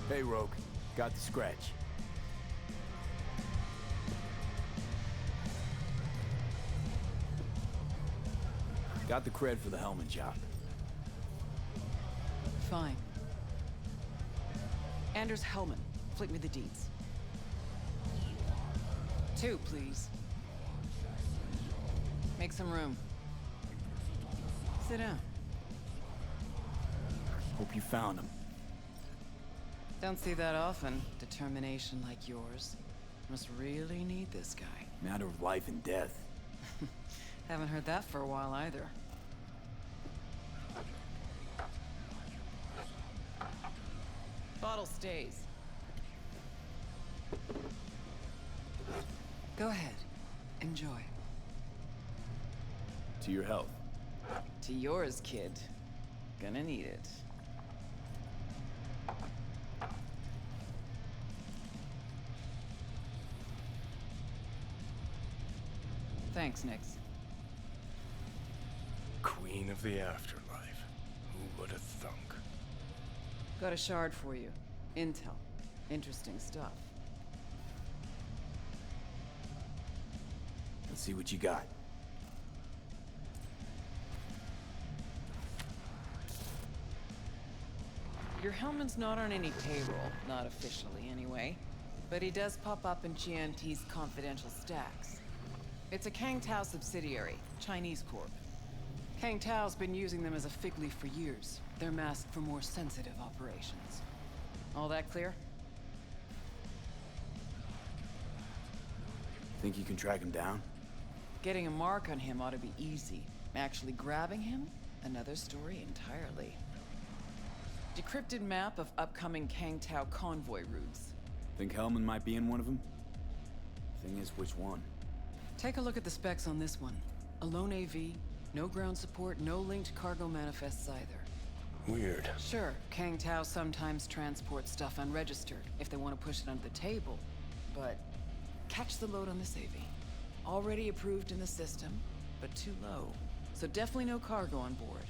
Hey, Rogue. Got the scratch. Got the cred for the helmet job. Fine. Anders Hellman, flick me the deeds. 2, please. Make some room. Sit down. Hope you found him. Don't see that often. Determination like yours. Must really need this guy. Matter of life and death. Haven't heard that for a while either. Bottle stays. Go ahead. Enjoy. To your health. To yours, kid. Gonna need it. Thanks, Nix. Queen of the afterlife. Who would have thunk? Got a shard for you. Intel. Interesting stuff. Let's see what you got. Your Hellman's not on any payroll, not officially anyway. But he does pop up in GNT's confidential stacks. It's a Kang Tao subsidiary, Chinese corp. Kang Tao's been using them as a fig leaf for years. They're masked for more sensitive operations. All that clear? Think you can track him down? Getting a mark on him ought to be easy. Actually grabbing him? Another story entirely. Decrypted map of upcoming Kang Tao convoy routes. Think Hellman might be in one of them? Thing is, which one? Take a look at the specs on this one. A lone AV, no ground support, no linked cargo manifests either. Weird. Sure, Kang Tao sometimes transports stuff unregistered if they want to push it under the table, but catch the load on this AV. Already approved in the system, but too low. So definitely no cargo on board.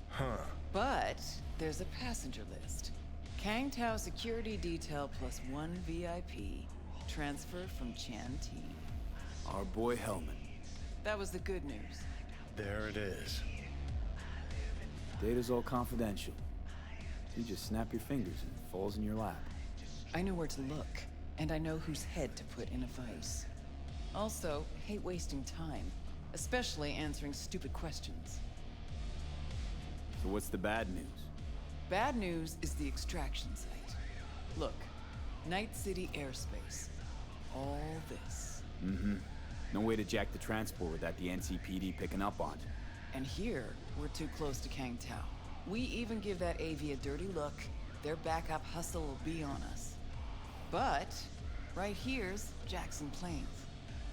Huh. But there's a passenger list. Kang Tao security detail plus 1 VIP, transfer from Chan T. Our boy Hellman. That was the good news. There it is. Data's all confidential. You just snap your fingers and it falls in your lap. I know where to look, and I know whose head to put in a vice. Also, hate wasting time, especially answering stupid questions. So what's the bad news? Bad news is the extraction site. Look, Night City airspace. All this. No way to jack the transport without the NCPD picking up on it. And here, we're too close to Kang Tao. We even give that AV a dirty look, their backup hustle will be on us. But, right here's Jackson Plains.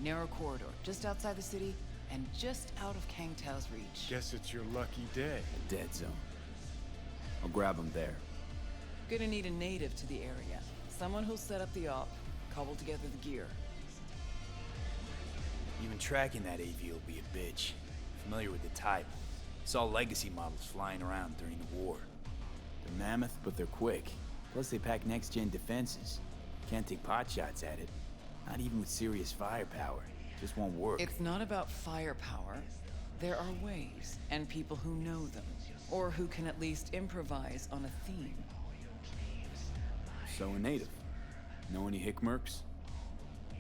Narrow corridor, just outside the city, and just out of Kang Tao's reach. Guess it's your lucky day. A dead zone. I'll grab him there. Gonna need a native to the area. Someone who'll set up the op, cobble together the gear. Even tracking that AV will be a bitch. Familiar with the type. Saw legacy models flying around during the war. They're mammoth, but they're quick. Plus they pack next-gen defenses. Can't take potshots at it. Not even with serious firepower. Just won't work. It's not about firepower. There are ways, and people who know them. Or who can at least improvise on a theme. So a native. Know any Hickmerks?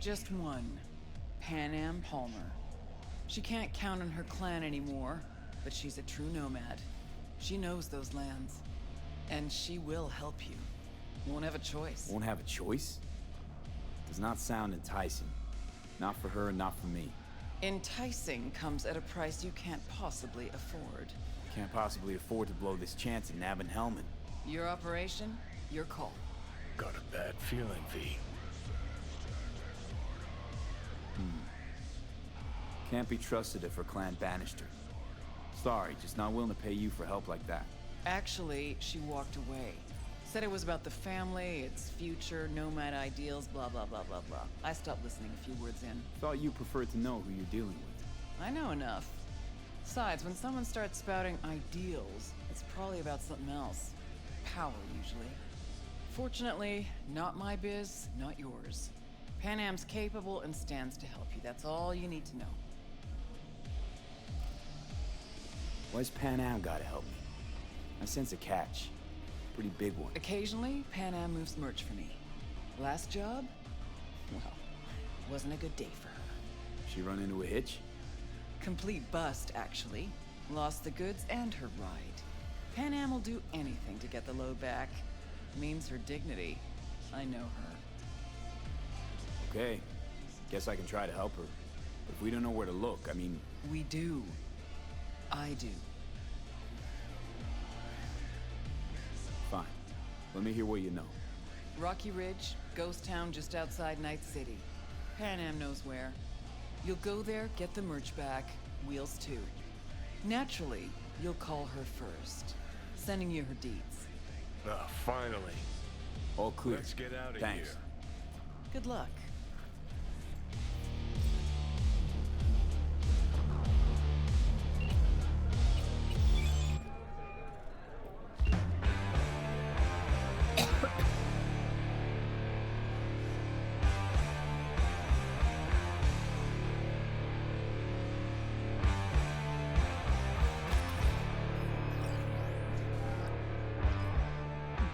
Just one. Pan Am Palmer. She can't count on her clan anymore, but she's a true nomad. She knows those lands. And she will help you. Won't have a choice. Won't have a choice? Does not sound enticing. Not for her and not for me. Enticing comes at a price you can't possibly afford. Can't possibly afford to blow this chance at nabbing Hellman. Your operation, your call. Got a bad feeling, V. Can't be trusted if her clan banished her. Sorry, just not willing to pay you for help like that. Actually, she walked away. Said it was about the family, its future, nomad ideals, blah, blah, blah, blah, blah. I stopped listening a few words in. Thought you preferred to know who you're dealing with. I know enough. Besides, when someone starts spouting ideals, it's probably about something else. Power, usually. Fortunately, not my biz, not yours. Pan Am's capable and stands to help you. That's all you need to know. Why's Pan Am gotta help me? I sense a catch. Pretty big one. Occasionally, Pan Am moves merch for me. Last job? Well, wasn't a good day for her. She run into a hitch? Complete bust, actually. Lost the goods and her ride. Pan Am will do anything to get the load back. Means her dignity. I know her. Okay. Guess I can try to help her. But if we don't know where to look, I mean... We do. I do. Fine. Let me hear what you know. Rocky Ridge, ghost town just outside Night City. Pan Am knows where. You'll go there, get the merch back, wheels too. Naturally, you'll call her first. Sending you her deeds. Ah, finally. All clear. Let's get out of Thanks. here. Good luck.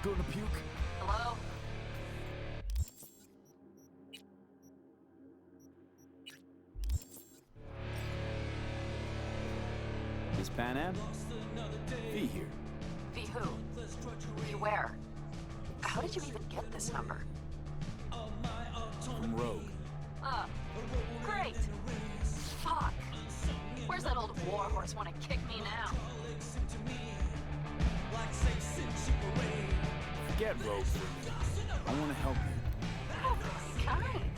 Gonna puke? Hello? Miss Pan Am? V here. V who? V where? How did you even get this number? From Rogue. Great! Fuck! Where's that old warhorse wanna kick me now? Forget Rogue for a minute. I want to help you. Oh, very kind.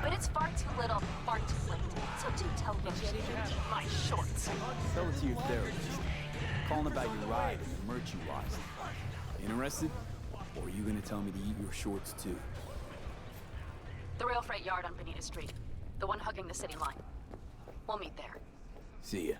But it's far too little, far too late. So do tell me to keep my shorts. Tell it to your therapist. Calling about your ride and the merch you lost. Interested? Or are you gonna tell me to eat your shorts too? The rail freight yard on Bonita Street. The one hugging the city line. We'll meet there. See ya.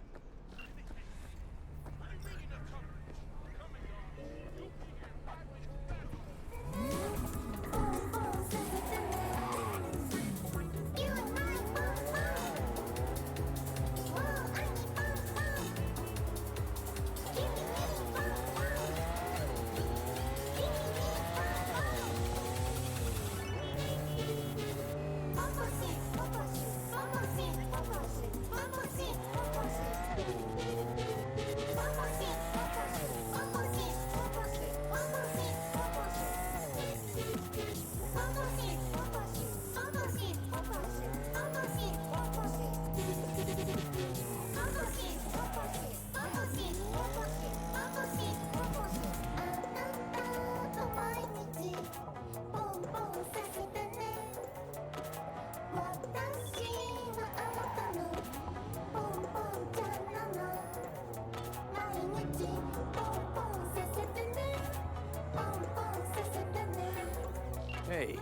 Hey,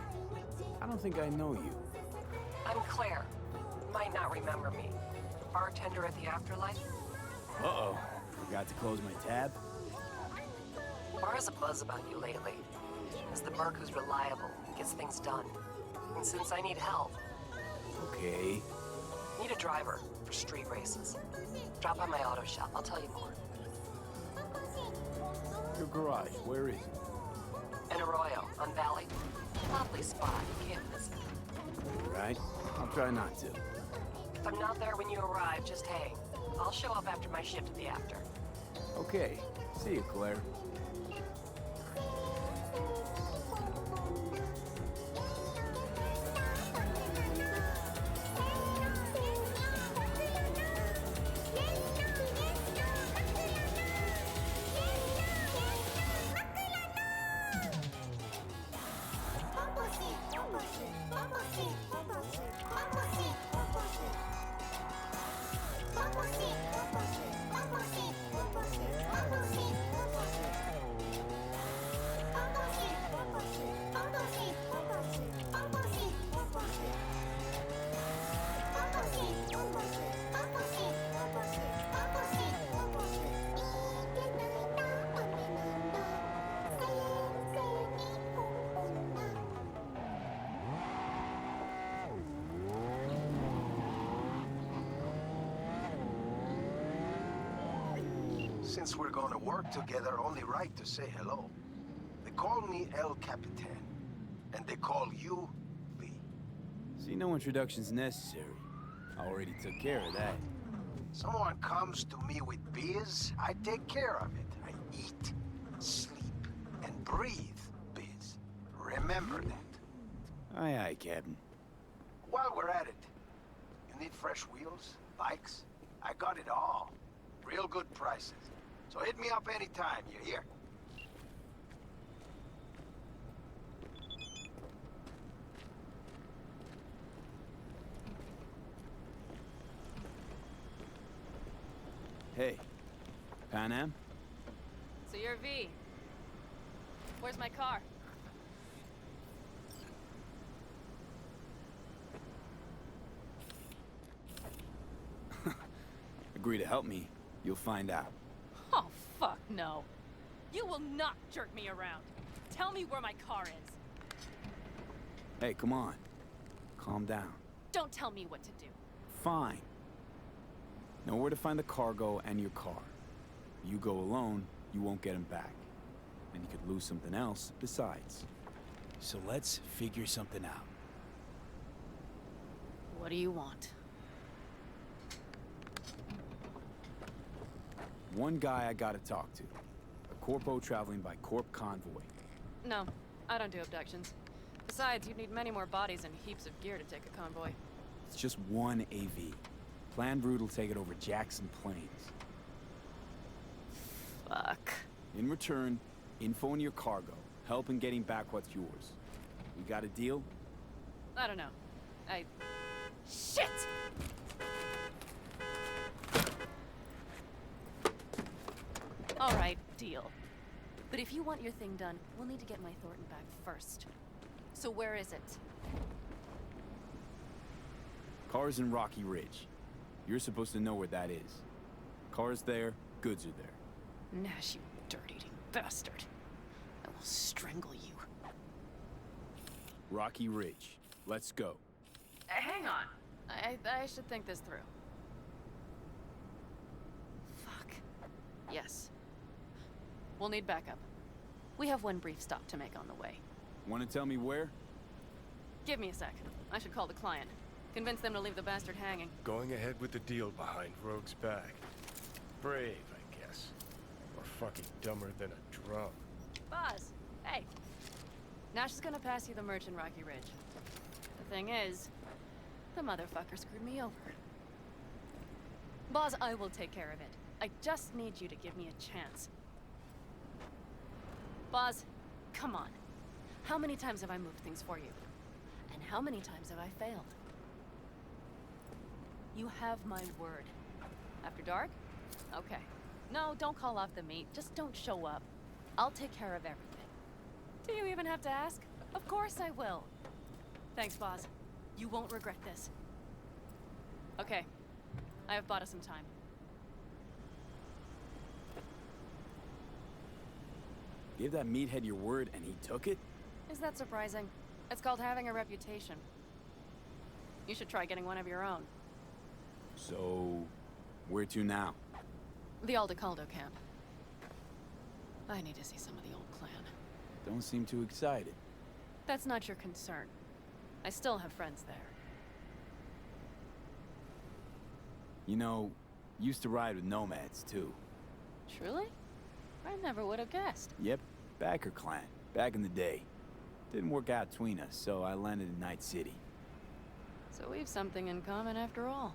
I don't think I know you. I'm Claire. You might not remember me. Bartender at the Afterlife. Uh-oh. Forgot to close my tab? Bar has a buzz about you lately. As the merc who's reliable, gets things done. And since I need help, Okay. need a driver for street races. Drop by my auto shop, I'll tell you more. Your garage, where is it? In Arroyo, on Valley. Lovely spot, you can't miss it. Right? I'll try not to. If I'm not there when you arrive, just hang. I'll show up after my shift at the after. Okay. See you, Claire. Since we're gonna work together, only right to say hello. They call me El Capitan, and they call you V. See, no introduction's necessary. I already took care of that. Someone comes to me with biz, I take care of it. I eat, sleep, and breathe biz. Remember that. Aye, aye, Captain. While we're at it, you need fresh wheels, bikes? I got it all. Real good prices. So hit me up anytime, you hear? Hey, Pan Am? So you're V. Where's my car? Agree to help me, you'll find out. Oh, fuck no. You will not jerk me around. Tell me where my car is. Hey, come on. Calm down. Don't tell me what to do. Fine. Know where to find the cargo and your car. You go alone, you won't get him back. And you could lose something else besides. So let's figure something out. What do you want? One guy I gotta talk to. A corpo traveling by corp convoy. No, I don't do abductions. Besides, you'd need many more bodies and heaps of gear to take a convoy. It's just one AV. Planned route will take it over Jackson Plains. Fuck. In return, info on your cargo. Help in getting back what's yours. We got a deal? I don't know. Shit! Alright, deal. But if you want your thing done, we'll need to get my Thornton back first. So where is it? Car's in Rocky Ridge. You're supposed to know where that is. Car's there, goods are there. Nash, you dirt-eating bastard. I will strangle you. Rocky Ridge. Let's go. Hang on. I should think this through. Fuck. Yes. We'll need backup. We have one brief stop to make on the way. Want to tell me where? Give me a sec. I should call the client. Convince them to leave the bastard hanging. Going ahead with the deal behind Rogue's back. Brave, I guess. Or fucking dumber than a drum. Boz, hey. Nash is gonna pass you the merch in Rocky Ridge. The thing is, the motherfucker screwed me over. Boz, I will take care of it. I just need you to give me a chance. Boz, come on. How many times have I moved things for you? And how many times have I failed? You have my word. After dark? Okay. No, don't call off the meet. Just don't show up. I'll take care of everything. Do you even have to ask? Of course I will. Thanks, Boz. You won't regret this. Okay. I have bought us some time. Give that meathead your word and he took it? Is that surprising? It's called having a reputation. You should try getting one of your own. So, where to now? The Aldecaldo camp. I need to see some of the old clan. Don't seem too excited. That's not your concern. I still have friends there. You know, used to ride with nomads too. Truly? I never would have guessed. Yep, Backer clan, back in the day. Didn't work out between us, so I landed in Night City. So we've something in common after all.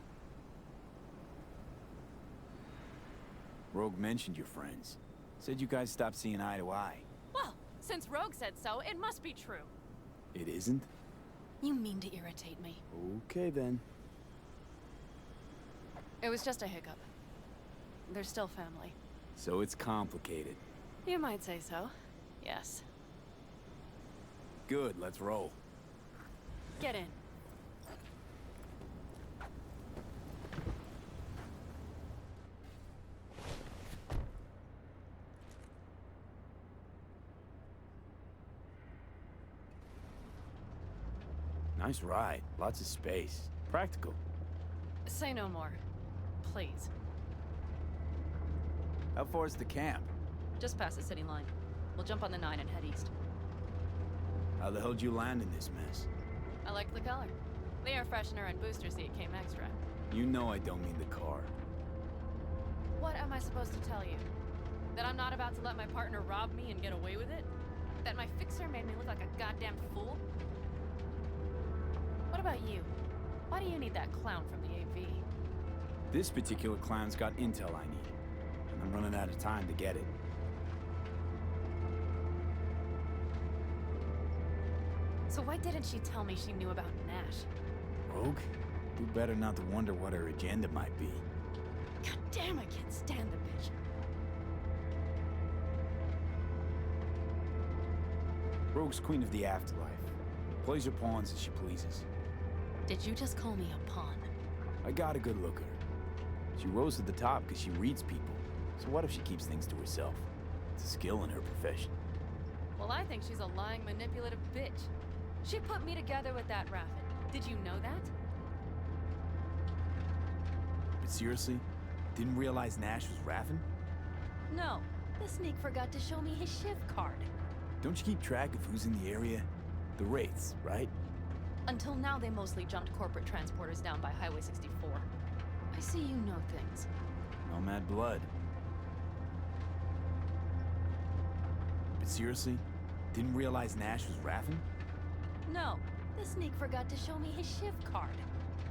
Rogue mentioned your friends. Said you guys stopped seeing eye to eye. Well, since Rogue said so, it must be true. It isn't? You mean to irritate me. Okay then. It was just a hiccup. They're still family. So it's complicated. You might say so. Yes. Good, let's roll. Get in. Nice ride. Lots of space. Practical. Say no more. Please. How far is the camp? Just past the city line. We'll jump on the 9 and head east. How the hell did you land in this mess? I liked the color. The air freshener and booster seat came extra. You know I don't mean the car. What am I supposed to tell you? That I'm not about to let my partner rob me and get away with it? That my fixer made me look like a goddamn fool? What about you? Why do you need that clown from the AV? This particular clown's got intel I need, and I'm running out of time to get it. So why didn't she tell me she knew about Nash? Rogue? Do better not to wonder what her agenda might be. God damn, I can't stand the bitch. Rogue's queen of the afterlife. Plays her pawns as she pleases. Did you just call me a pawn? I got a good look at her. She rose to the top because she reads people. So what if she keeps things to herself? It's a skill in her profession. Well, I think she's a lying, manipulative bitch. She put me together with that Raffin. Did you know that? But seriously? Didn't realize Nash was Raffin? No. The sneak forgot to show me his shift card. Don't you keep track of who's in the area? The Wraiths, right? Until now, they mostly jumped corporate transporters down by Highway 64. I see you know things. Nomad blood. But seriously? Didn't realize Nash was Raffin? No. The sneak forgot to show me his shift card.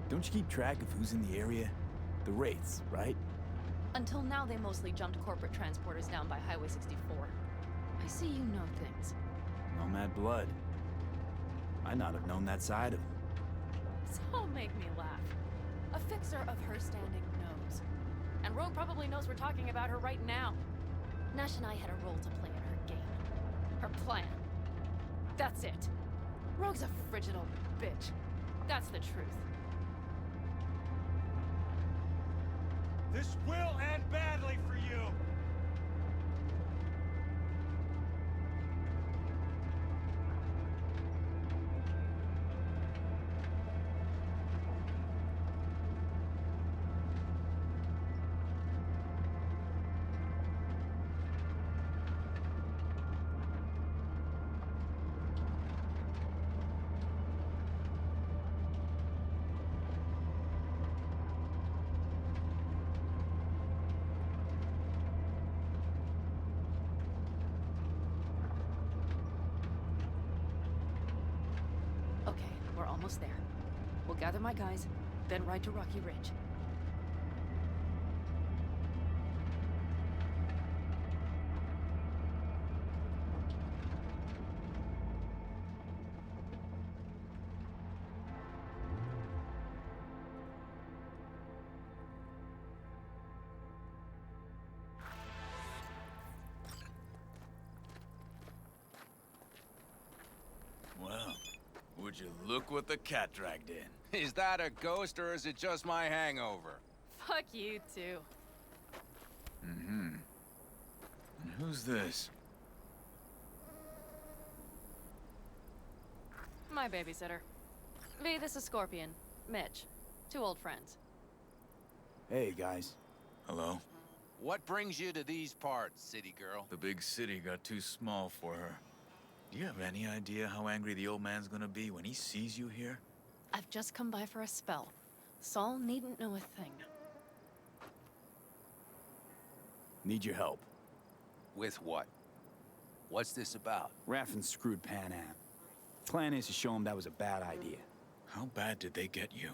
Don't you keep track of who's in the area? The Wraiths, right? Until now, they mostly jumped corporate transporters down by Highway 64. I see you know things. Nomad blood. Might not have known that side of him. So make me laugh. A fixer of her standing knows. And Rogue probably knows we're talking about her right now. Nash and I had a role to play in her game. Her plan. That's it. Rogue's a frigid old bitch. That's the truth. This will end badly for you! Okay, we're almost there. We'll gather my guys, then ride to Rocky Ridge. Well, would you look what the cat dragged in? Is that a ghost or is it just my hangover? Fuck you too. And who's this? My babysitter. V, this is Scorpion. Mitch. 2 old friends. Hey, guys. Hello. What brings you to these parts, city girl? The big city got too small for her. Do you have any idea how angry the old man's gonna be when he sees you here? I've just come by for a spell. Saul needn't know a thing. Need your help. With what? What's this about? Raffin screwed Pan Am. Plan is to show him that was a bad idea. How bad did they get you?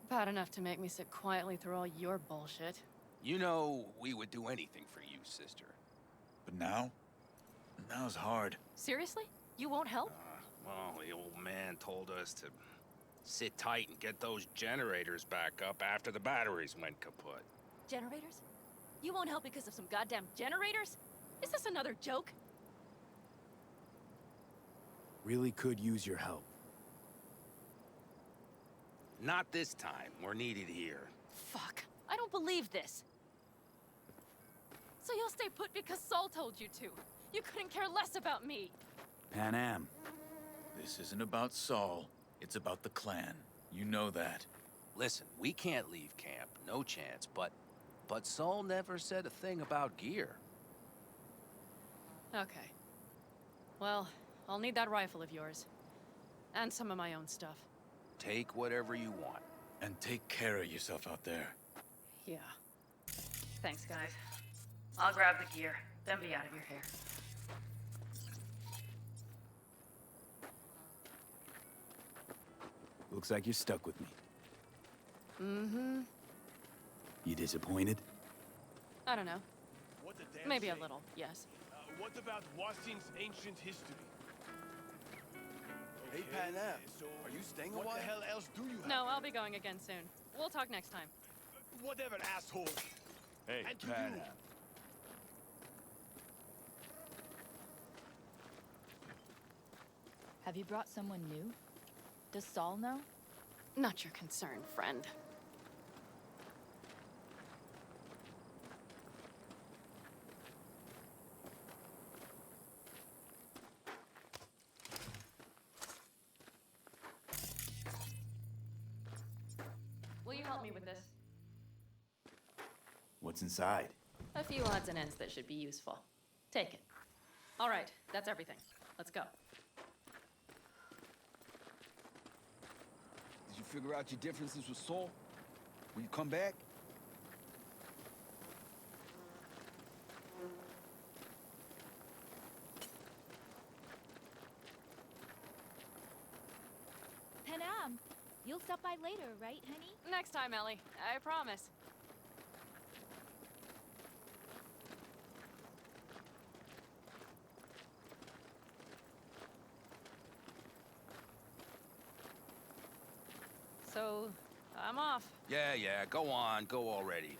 Bad enough to make me sit quietly through all your bullshit. You know, we would do anything for you, sister. But now? Now's hard. Seriously? You won't help? Well, the old man told us to sit tight and get those generators back up after the batteries went kaput. Generators? You won't help because of some goddamn generators? Is this another joke? Really could use your help. Not this time. We're needed here. Fuck. I don't believe this. So you'll stay put because Saul told you to. You couldn't care less about me. Pan Am. This isn't about Saul. It's about the clan. You know that. Listen, we can't leave camp. No chance, but But Saul never said a thing about gear. Okay. Well, I'll need that rifle of yours. And some of my own stuff. Take whatever you want. And take care of yourself out there. Yeah. Thanks, guys. I'll grab the gear, then be out of your hair. Looks like you're stuck with me. Mm-hmm. You disappointed? I don't know. What the damn Maybe a thing? little, yes. What about Washington's ancient history? Hey, Okay, Panam, so are you staying a what while? the hell else do you have? No, I'll be going again soon. We'll talk next time. Whatever, asshole. Hey, And to Panam. you. Have you brought someone new? Does Saul know? Not your concern, friend. Will you help me with this? What's inside? A few odds and ends that should be useful. Take it. All right, that's everything. Let's go. Did you figure out your differences with Saul? Will you come back? Panam, you'll stop by later, right, honey? Next time, Ellie. I promise. So, I'm off. Yeah, go on, go already.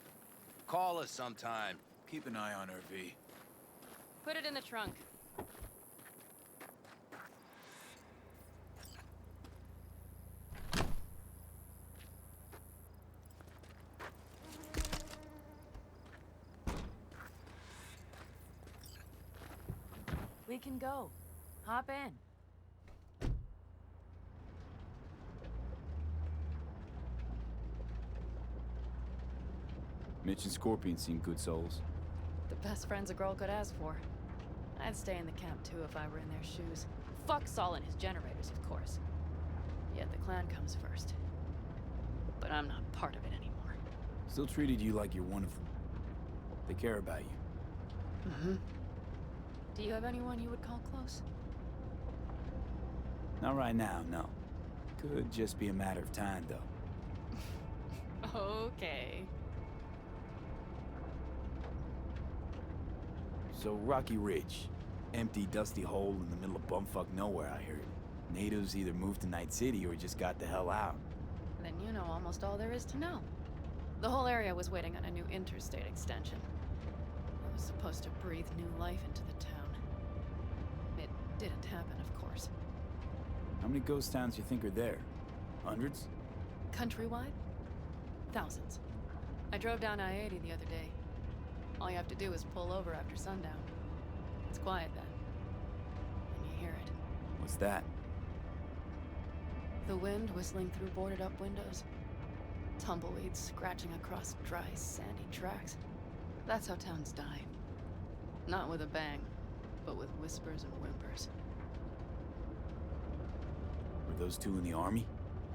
Call us sometime. Keep an eye on her, V. Put it in the trunk. We can go. Hop in. Mitch and Scorpion seem good souls. The best friends a girl could ask for. I'd stay in the camp too if I were in their shoes. Fuck Saul and his generators, of course. Yet the clan comes first. But I'm not part of it anymore. Still treated you like you're one of them. They care about you. Mm-hmm. Do you have anyone you would call close? Not right now, no. Could just be a matter of time, though. Okay. So, Rocky Ridge. Empty, dusty hole in the middle of bumfuck nowhere, I heard. Natives either moved to Night City or just got the hell out. Then you know almost all there is to know. The whole area was waiting on a new interstate extension. It was supposed to breathe new life into the town. It didn't happen, of course. How many ghost towns you think are there? Hundreds? Countrywide? Thousands. I drove down I-80 the other day. All you have to do is pull over after sundown. It's quiet then. And you hear it. What's that? The wind whistling through boarded-up windows. Tumbleweeds scratching across dry, sandy tracks. That's how towns die. Not with a bang, but with whispers and whimpers. Were those two in the army?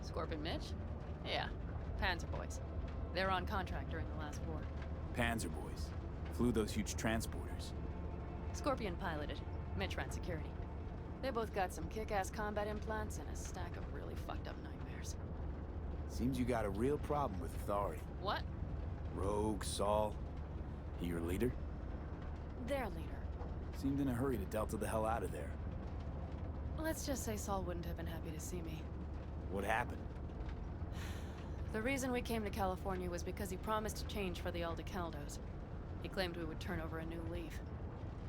Scorpion Mitch? Yeah, Panzer boys. They're on contract during the last war. Panzer boys. Flew those huge transporters. Scorpion piloted. Mitch ran security. They both got some kick-ass combat implants and a stack of really fucked up nightmares. Seems you got a real problem with authority. What? Rogue, Saul. He your leader? Their leader. Seemed in a hurry to delta the hell out of there. Let's just say Saul wouldn't have been happy to see me. What happened? The reason we came to California was because he promised to change for the Aldecaldos. He claimed we would turn over a new leaf.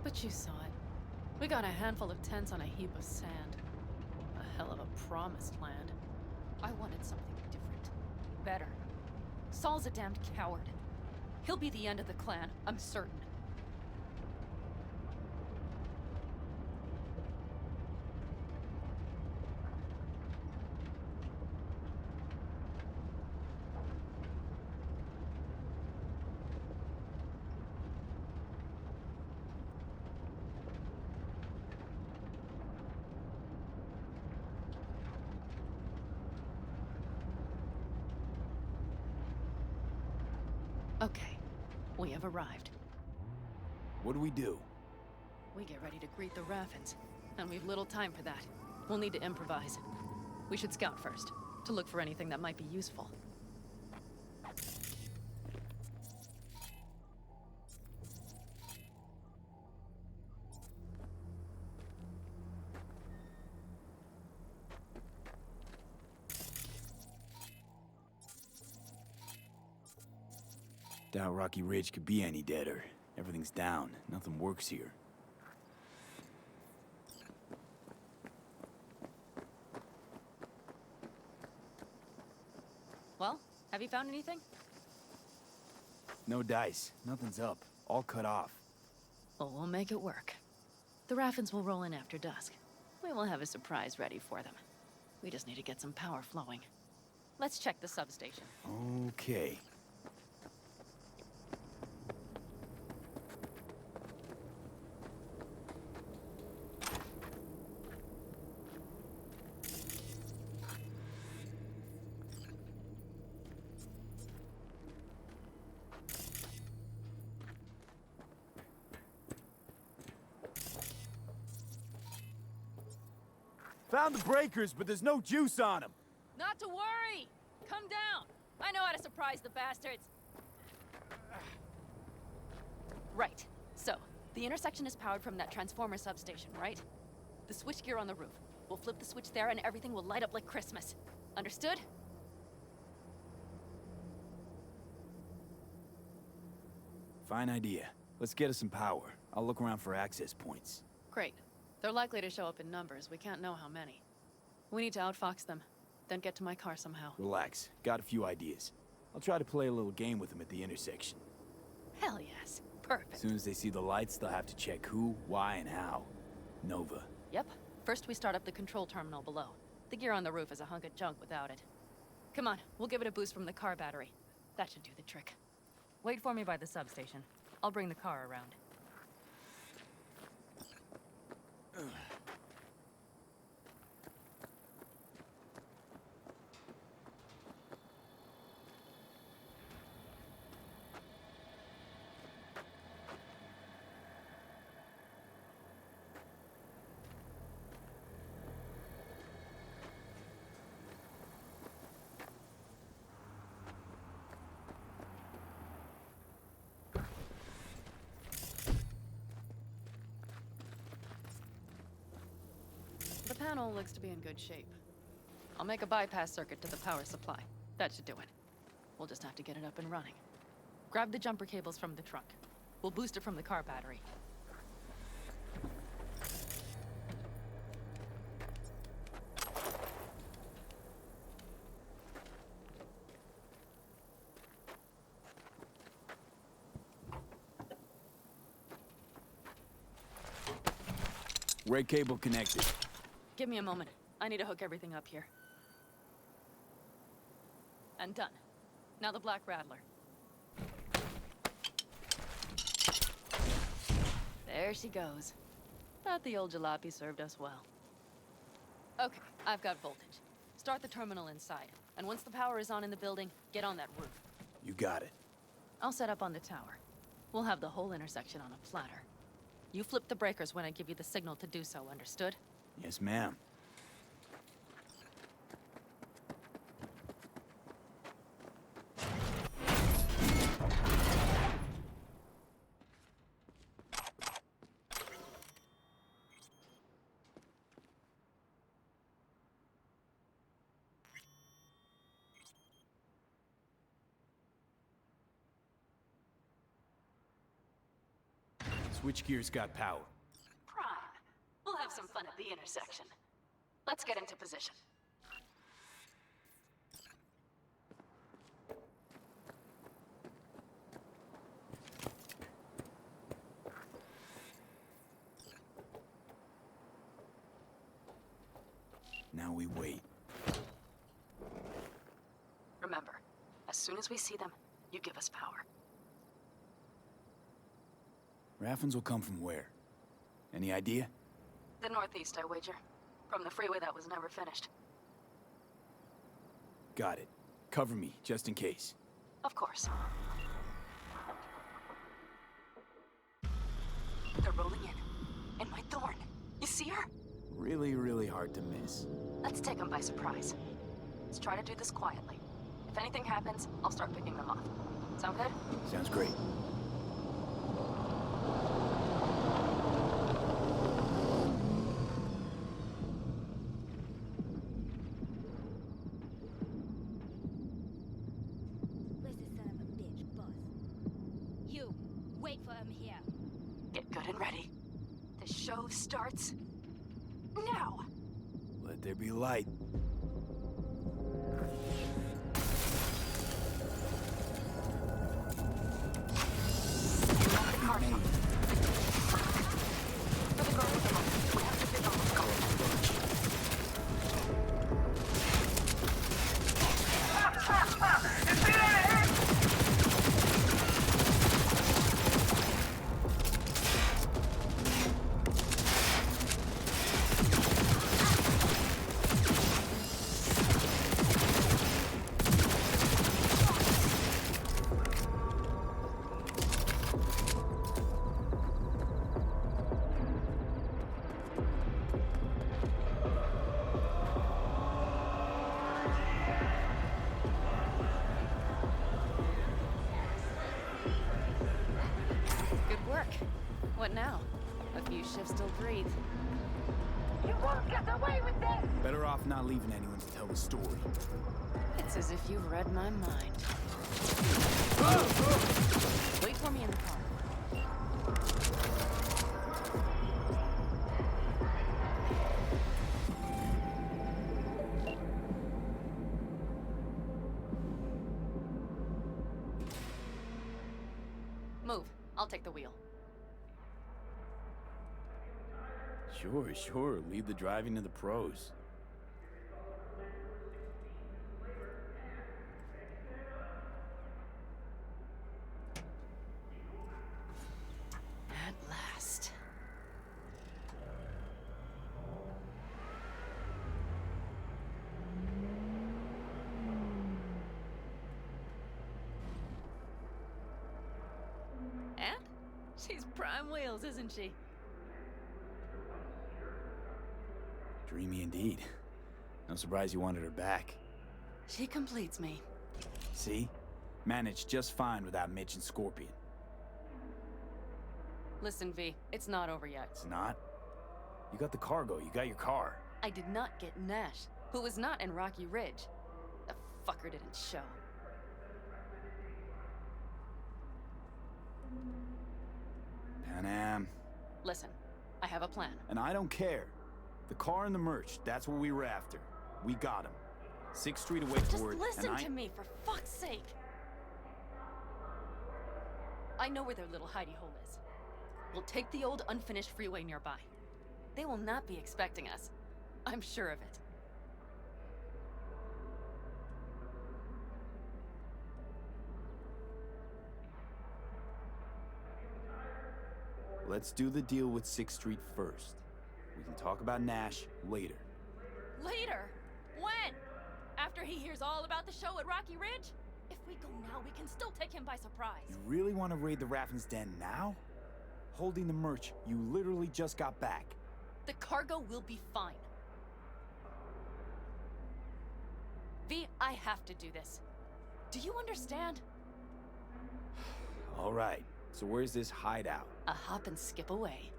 But you saw it. We got a handful of tents on a heap of sand. A hell of a promised land. I wanted something different. Better. Saul's a damned coward. He'll be the end of the clan, I'm certain. Okay, we have arrived. What do we do? We get ready to greet the Raffens, and we've little time for that. We'll need to improvise. We should scout first, to look for anything that might be useful. Doubt Rocky Ridge could be any deader. Everything's down. Nothing works here. Well, have you found anything? No dice. Nothing's up. All cut off. Well, we'll make it work. The Raffens will roll in after dusk. We will have a surprise ready for them. We just need to get some power flowing. Let's check the substation. Okay. Found the breakers, but there's no juice on them. Not to worry! Come down! I know how to surprise the bastards! Right. So, the intersection is powered from that transformer substation, right? The switchgear on the roof. We'll flip the switch there and everything will light up like Christmas. Understood? Fine idea. Let's get us some power. I'll look around for access points. Great. They're likely to show up in numbers. We can't know how many. We need to outfox them, then get to my car somehow. Relax. Got a few ideas. I'll try to play a little game with them at the intersection. Hell yes. Perfect. As soon as they see the lights, they'll have to check who, why, and how. Nova. Yep. First we start up the control terminal below. The gear on the roof is a hunk of junk without it. Come on, we'll give it a boost from the car battery. That should do the trick. Wait for me by the substation. I'll bring the car around. The panel looks to be in good shape. I'll make a bypass circuit to the power supply. That should do it. We'll just have to get it up and running. Grab the jumper cables from the trunk. We'll boost it from the car battery. Red cable connected. Give me a moment. I need to hook everything up here. And done. Now the Black Rattler. There she goes. Thought the old jalopy served us well. Okay, I've got voltage. Start the terminal inside. And once the power is on in the building, get on that roof. You got it. I'll set up on the tower. We'll have the whole intersection on a platter. You flip the breakers when I give you the signal to do so, understood? Yes, ma'am. Switchgear's got power. Prime. We'll have some fun at the intersection. Let's get into position. Now we wait. Remember, as soon as we see them, you give us power. Raffens will come from where? Any idea? The northeast, I wager. From the freeway that was never finished. Got it. Cover me, just in case. Of course. They're rolling in. In my thorn. You see her? Really, really hard to miss. Let's take them by surprise. Let's try to do this quietly. If anything happens, I'll start picking them off. Sound good? Sounds great. Where's the son of a bitch, boss? You, wait for him here. Get good and ready. The show starts now. Let there be light. What now? A few shifts till breathe. You won't get away with this! Better off not leaving anyone to tell the story. It's as if you've read my mind. Wait for me in the car. Move. I'll take the wheel. Sure. Leave the driving to the pros. At last. And? She's prime wheels, isn't she? Dreamy indeed. No surprise you wanted her back. She completes me. See? Managed just fine without Mitch and Scorpion. Listen, V, it's not over yet. It's not? You got the cargo, you got your car. I did not get Nash, who was not in Rocky Ridge. The fucker didn't show. Pan Am. Listen, I have a plan. And I don't care. The car and the merch, that's what we were after. We got him. 6th Street away Just for it, listen to me, for fuck's sake! I know where their little hidey hole is. We'll take the old unfinished freeway nearby. They will not be expecting us. I'm sure of it. Let's do the deal with 6th Street first. We can talk about Nash later. Later? When? After he hears all about the show at Rocky Ridge? If we go now, we can still take him by surprise. You really want to raid the Raffin's den now? Holding the merch, you literally just got back. The cargo will be fine. V, I have to do this. Do you understand? All right, so where's this hideout? A hop and skip away.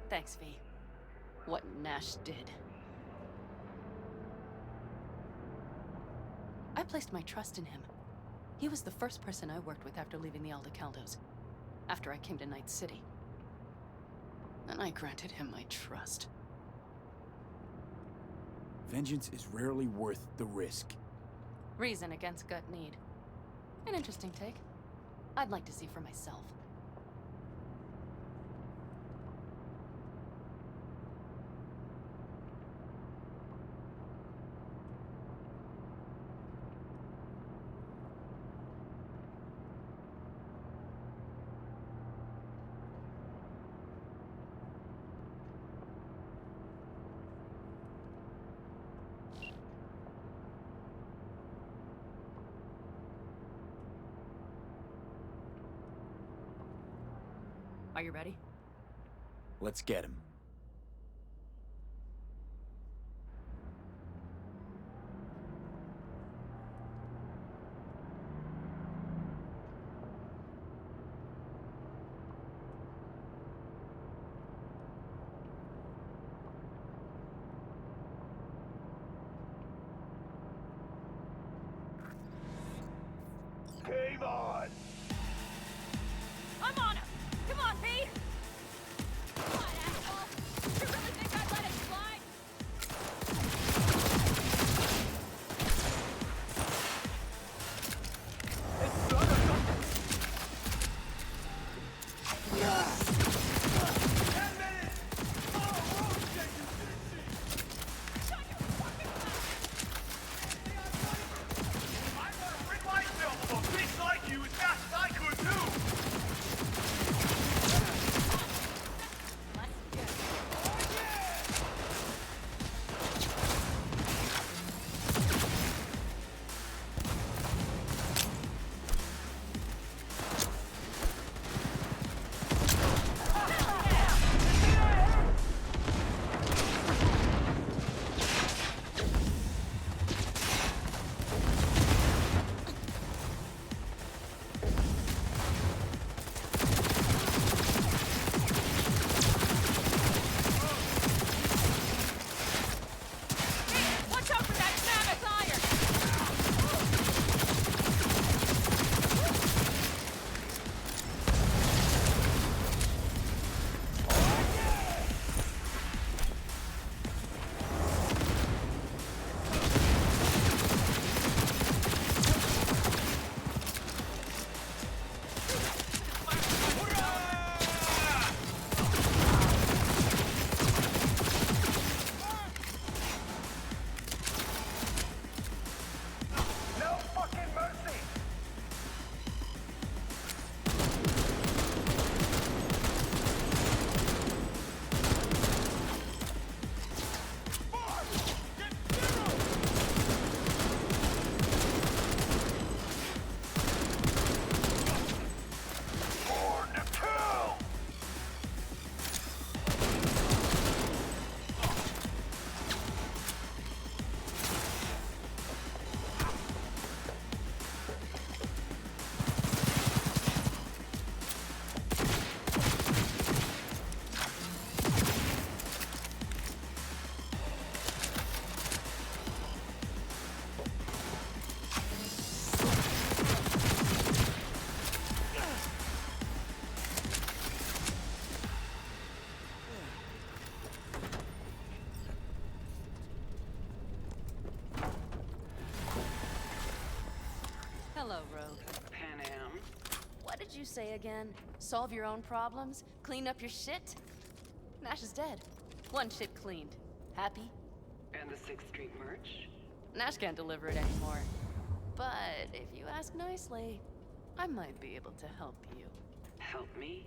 Thanks, V. What Nash did. I placed my trust in him. He was the first person I worked with after leaving the Aldecaldos, after I came to Night City. And I granted him my trust. Vengeance is rarely worth the risk. Reason against gut need. An interesting take. I'd like to see for myself. Are you ready? Let's get him. Game on! I'm on him! Come on, Pete! Come on, asshole! You really think I'd let it slide? Watch out for that mammoth iron! No fucking mercy! Born to kill! Hello, Rogue. Pan Am. What did you say again? Solve your own problems? Clean up your shit? Nash is dead. One shit cleaned. Happy? And the 6th Street merch? Nash can't deliver it anymore. But if you ask nicely, I might be able to help you. Help me?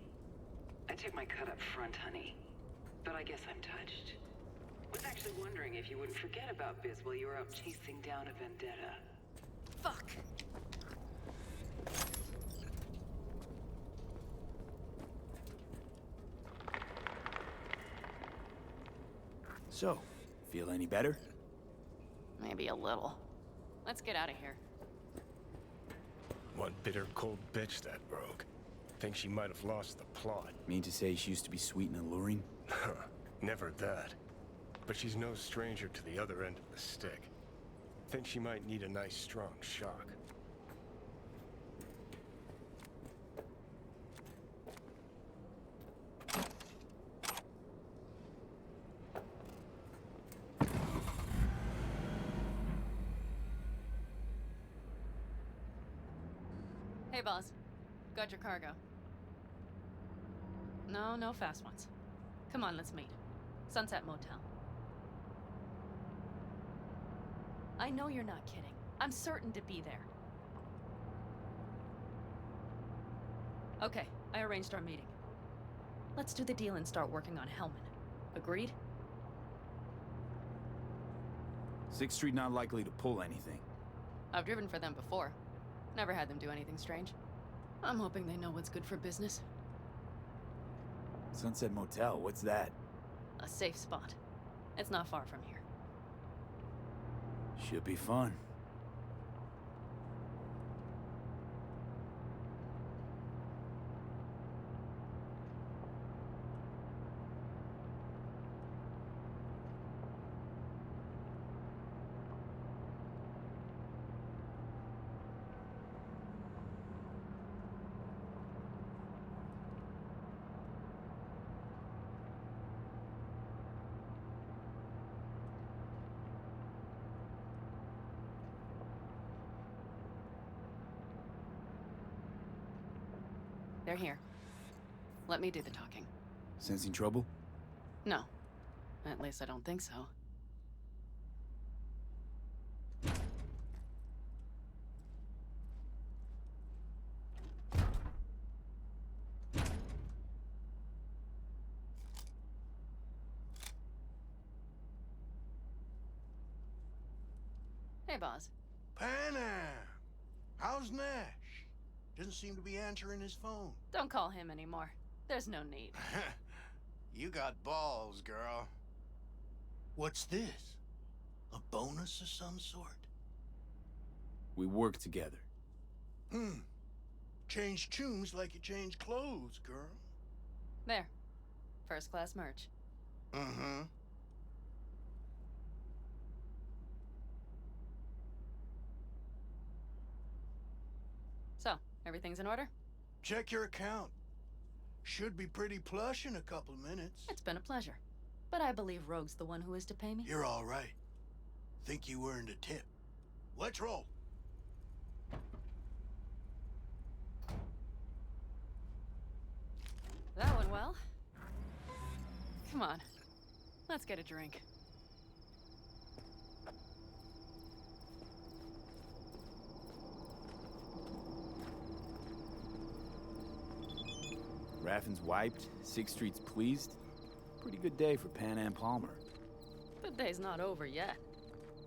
I took my cut up front, honey. But I guess I'm touched. Was actually wondering if you wouldn't forget about Biz while you were out chasing down a vendetta. Fuck! So, feel any better? Maybe a little. Let's get out of here. One bitter, cold bitch, that rogue. Think she might have lost the plot. Mean to say she used to be sweet and alluring? Never that. But she's no stranger to the other end of the stick. Think she might need a nice, strong shock. Hey, boss. Got your cargo. No, no fast ones. Come on, let's meet. Sunset Motel. I know you're not kidding. I'm certain to be there. Okay, I arranged our meeting. Let's do the deal and start working on Hellman. Agreed? 6th Street not likely to pull anything. I've driven for them before. Never had them do anything strange. I'm hoping they know what's good for business. Sunset Motel, what's that? A safe spot. It's not far from here. Should be fun. They're here. Let me do the talking. Sensing trouble? No. At least I don't think so. Hey, boss. Panam! How's Nash? Doesn't seem to be answering his phone. Don't call him anymore. There's no need. You got balls, girl. What's this? A bonus of some sort? We work together. Change tunes like you change clothes, girl. There. First class merch. Mm-hmm. So, everything's in order? Check your account. Should be pretty plush in a couple minutes. It's been a pleasure. But I believe Rogue's the one who is to pay me. You're all right. Think you earned a tip. Let's roll. That went well. Come on. Let's get a drink. Raffin's wiped, 6th Street's pleased. Pretty good day for Pan Am Palmer. The day's not over yet.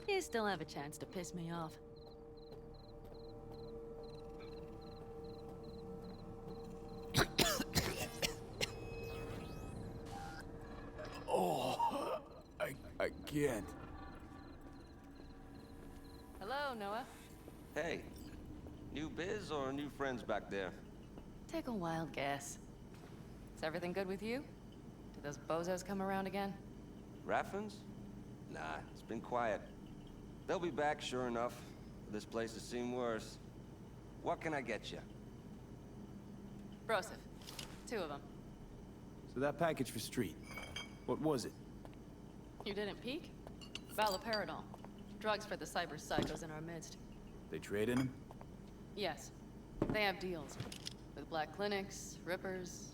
You still have a chance to piss me off. Oh, I can't. Hello, Noah. Hey, new biz or new friends back there? Take a wild guess. Is everything good with you? Did those bozos come around again? Raffins? Nah, it's been quiet. They'll be back, sure enough. This place has seen worse. What can I get you? Broseph. 2 of them. So that package for Street, what was it? You didn't peek? Valoperidol. Drugs for the cyber psychos in our midst. They traded him? Yes. They have deals. With black clinics, rippers.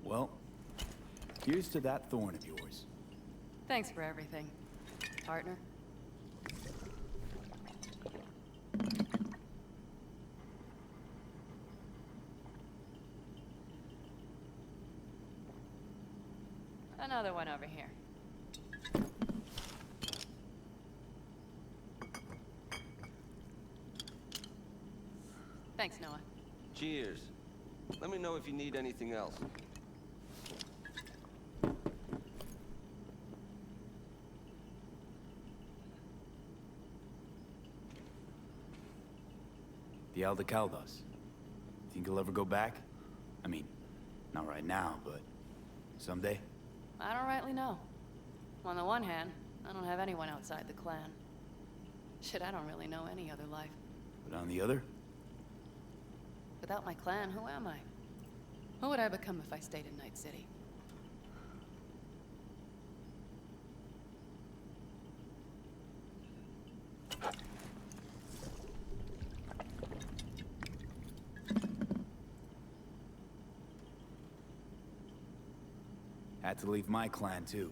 Well, here's to that thorn of yours. Thanks for everything, partner. Another one over here. Thanks, Noah. Cheers. Let me know if you need anything else. The Aldecaldos. Think he'll ever go back? I mean, not right now, but someday? I don't rightly know. On the one hand, I don't have anyone outside the clan. Shit, I don't really know any other life. But on the other? Without my clan, who am I? Who would I become if I stayed in Night City? Had to leave my clan, too.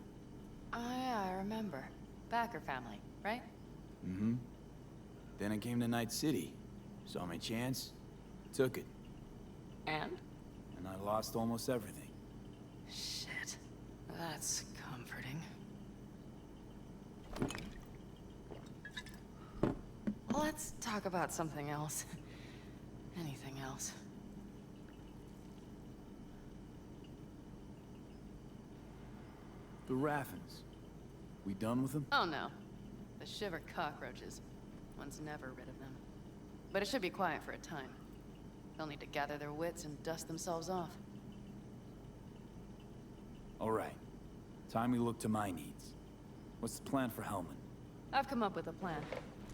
Oh yeah, I remember. Backer family, right? Mm-hmm. Then I came to Night City. Saw my chance, took it. And? And I lost almost everything. Shit. That's comforting. Let's talk about something else. Anything else. The Raffens. We done with them? Oh no. The shiver cockroaches. One's never rid of them. But it should be quiet for a time. They'll need to gather their wits and dust themselves off. All right. Time we look to my needs. What's the plan for Hellman? I've come up with a plan.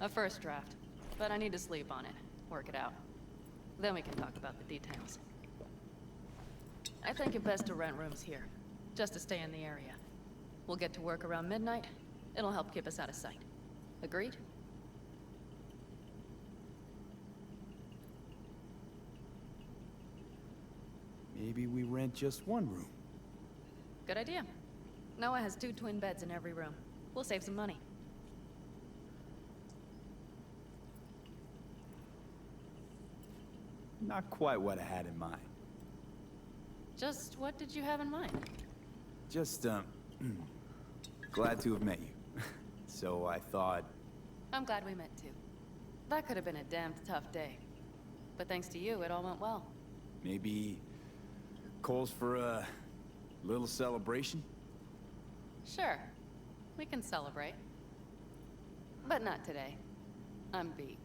A first draft. But I need to sleep on it. Work it out. Then we can talk about the details. I think it best to rent rooms here. Just to stay in the area. We'll get to work around midnight. It'll help keep us out of sight. Agreed? Maybe we rent just one room. Good idea. Noah has 2 twin beds in every room. We'll save some money. Not quite what I had in mind. Just what did you have in mind? Just, glad to have met you. So I thought... I'm glad we met too. That could have been a damned tough day. But thanks to you, it all went well. Maybe... calls for a... little celebration? Sure. We can celebrate. But not today. I'm beat.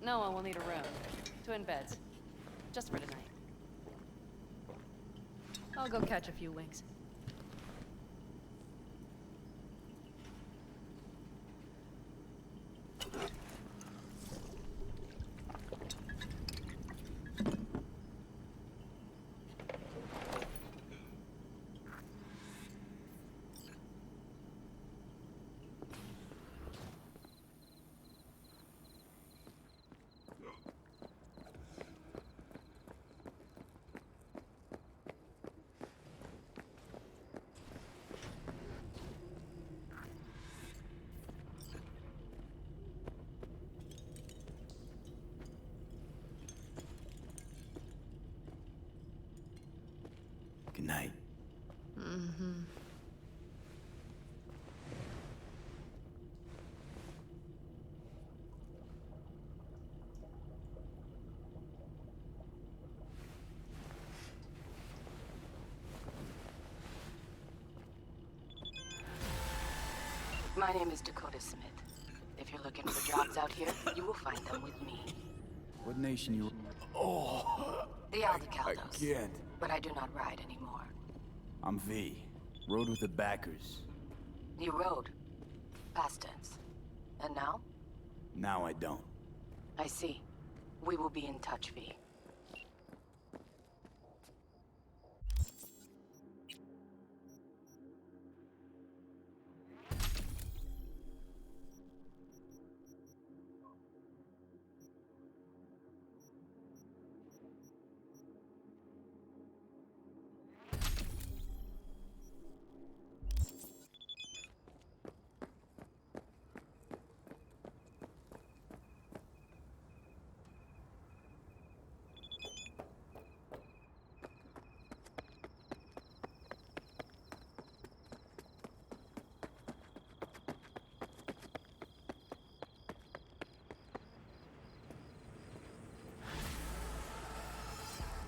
Noah will need a room. Twin beds. Just for tonight. I'll go catch a few winks. Good night. Mm-hmm. My name is Dakota Smith. If you're looking for jobs out here, you will find them with me. What nation you... Oh! The Aldecaldos. I can't. But I do not ride anymore. I'm V. Rode with the backers. You rode. Past tense. And now? Now I don't. I see. We will be in touch, V.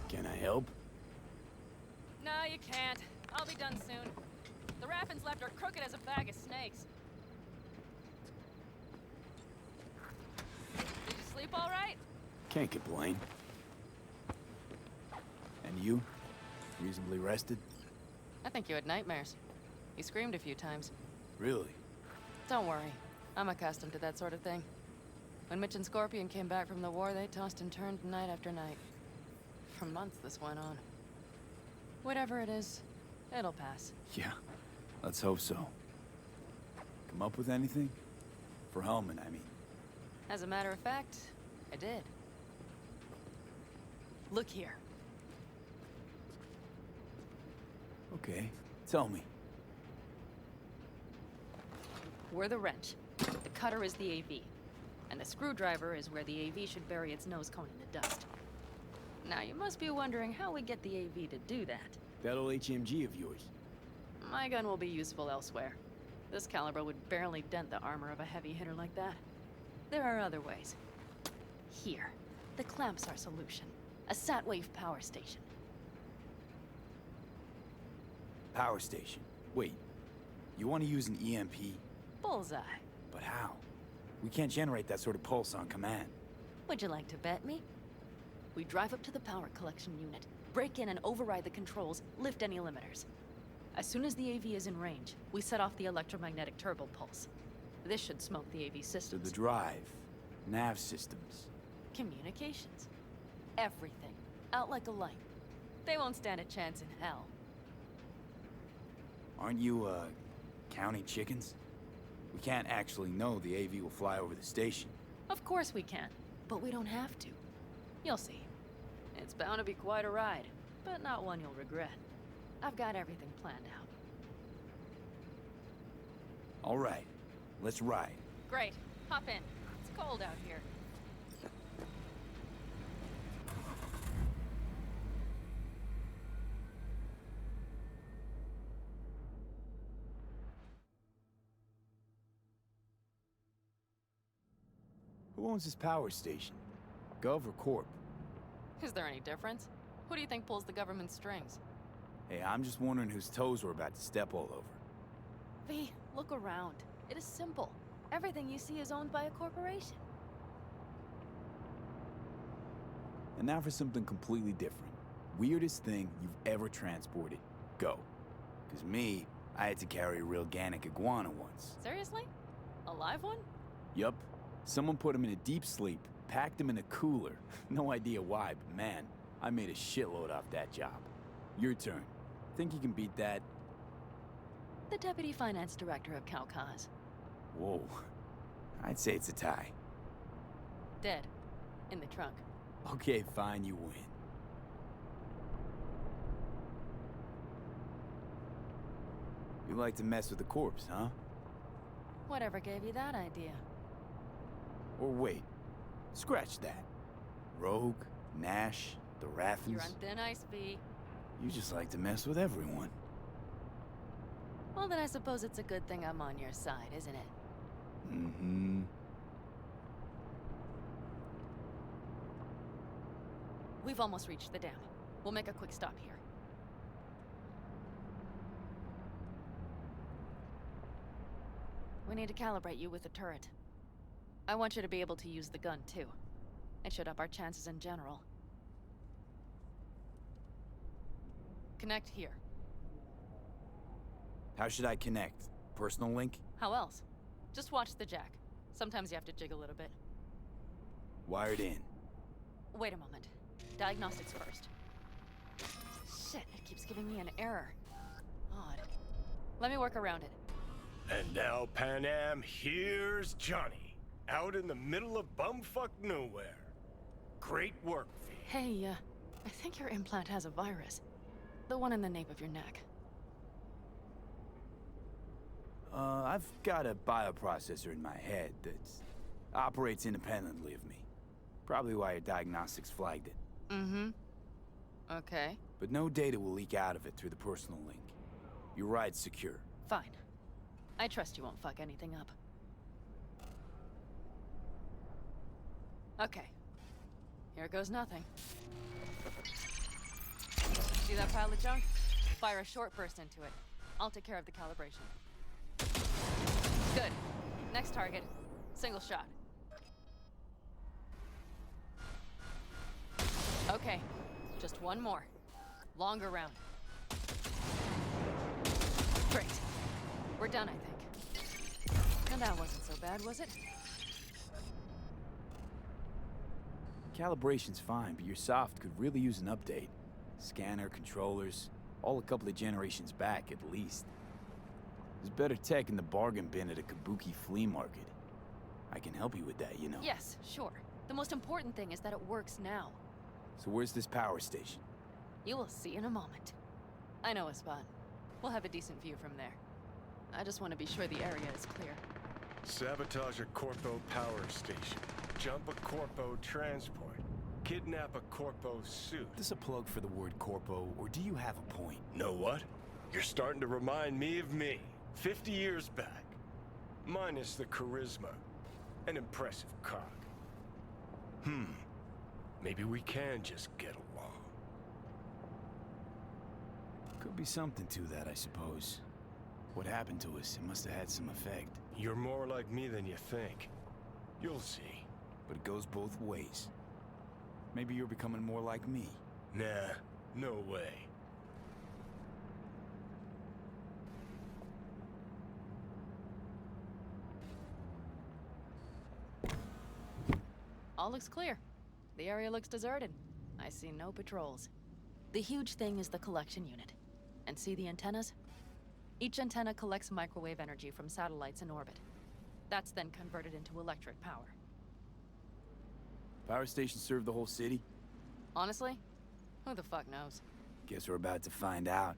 Can I help? No, you can't. I'll be done soon. The Raffens left her crooked as a bag of snakes. Did you sleep all right? Can't complain. And you? Reasonably rested? I think you had nightmares. You screamed a few times. Really? Don't worry. I'm accustomed to that sort of thing. When Mitch and Scorpion came back from the war, they tossed and turned night after night. For months this went on. Whatever it is, it'll pass. Yeah, let's hope so. Come up with anything? For Hellman, I mean. As a matter of fact, I did. Look here. Okay, tell me. We're the wrench. The cutter is the AV. And the screwdriver is where the AV should bury its nose cone in the dust. Now, you must be wondering how we get the AV to do that. That old HMG of yours. My gun will be useful elsewhere. This caliber would barely dent the armor of a heavy hitter like that. There are other ways. Here. The clamp's our solution. A Satwave power station. Power station. Wait, you want to use an EMP? Bullseye. But how? We can't generate that sort of pulse on command. Would you like to bet me? We drive up to the power collection unit, break in and override the controls, lift any limiters. As soon as the AV is in range, we set off the electromagnetic turbo pulse. This should smoke the AV So systems. the drive, nav systems. Communications. Everything. Out like a light. They won't stand a chance in hell. Aren't you, counting chickens? We can't actually know the AV will fly over the station. Of course we can, but we don't have to. You'll see. It's bound to be quite a ride, but not one you'll regret. I've got everything planned out. All right, let's ride. Great. Hop in. It's cold out here. Who owns this power station? Gov or Corp? Is there any difference? Who do you think pulls the government's strings? Hey, I'm just wondering whose toes we're about to step all over. V, look around. It is simple. Everything you see is owned by a corporation. And now for something completely different. Weirdest thing you've ever transported. Go. 'Cause me, I had to carry a real Gannic iguana once. Seriously? A live one? Yup. Someone put him in a deep sleep, packed him in a cooler. No idea why, but man, I made a shitload off that job. Your turn. Think you can beat that? The Deputy Finance Director of Kaukaz. Whoa. I'd say it's a tie. Dead. In the trunk. Okay, fine, you win. You like to mess with the corpse, huh? Whatever gave you that idea? Or wait, scratch that. Rogue, Nash, the Rathens. You're on thin ice, V. You just like to mess with everyone. Well, then I suppose it's a good thing I'm on your side, isn't it? Mm-hmm. We've almost reached the dam. We'll make a quick stop here. We need to calibrate you with the turret. I want you to be able to use the gun, too. It should up our chances in general. Connect here. How should I connect? Personal link? How else? Just watch the jack. Sometimes you have to jig a little bit. Wired in. Wait a moment. Diagnostics first. Shit, it keeps giving me an error. Odd. Let me work around it. And now, Pan Am, here's Johnny. Out in the middle of bumfuck nowhere. Great work, V. Hey, I think your implant has a virus. The one in the nape of your neck. I've got a bioprocessor in my head that operates independently of me. Probably why your diagnostics flagged it. Mm-hmm. Okay. But no data will leak out of it through the personal link. Your ride's secure. Fine. I trust you won't fuck anything up. Okay. Here goes nothing. See that pile of junk? Fire a short burst into it. I'll take care of the calibration. Good. Next target. Single shot. Okay. Just one more. Longer round. Great. We're done, I think. And that wasn't so bad, was it? Calibration's fine, but your soft could really use an update. Scanner, controllers, all a couple of generations back at least. There's better tech in the bargain bin at a kabuki flea market. I can help you with that, you know. Yes, sure. The most important thing is that it works now. So where's this power station? You will see in a moment. I know a spot. We'll have a decent view from there. I just want to be sure the area is clear. Sabotage a Corpo power station. Jump a Corpo transport. Kidnap a Corpo suit. Is this a plug for the word corpo, or do you have a point? Know what? You're starting to remind me of me. 50 years back. Minus the charisma. an impressive cock. Maybe we can just get along. Could be something to that, I suppose. What happened to us, it must have had some effect. You're more like me than you think. You'll see. But it goes both ways. Maybe you're becoming more like me. Nah, no way. All looks clear. The area looks deserted. I see no patrols. The huge thing is the collection unit. And see the antennas? Each antenna collects microwave energy from satellites in orbit. That's then converted into electric power. Power stations serve the whole city? Honestly, who the fuck knows? Guess we're about to find out.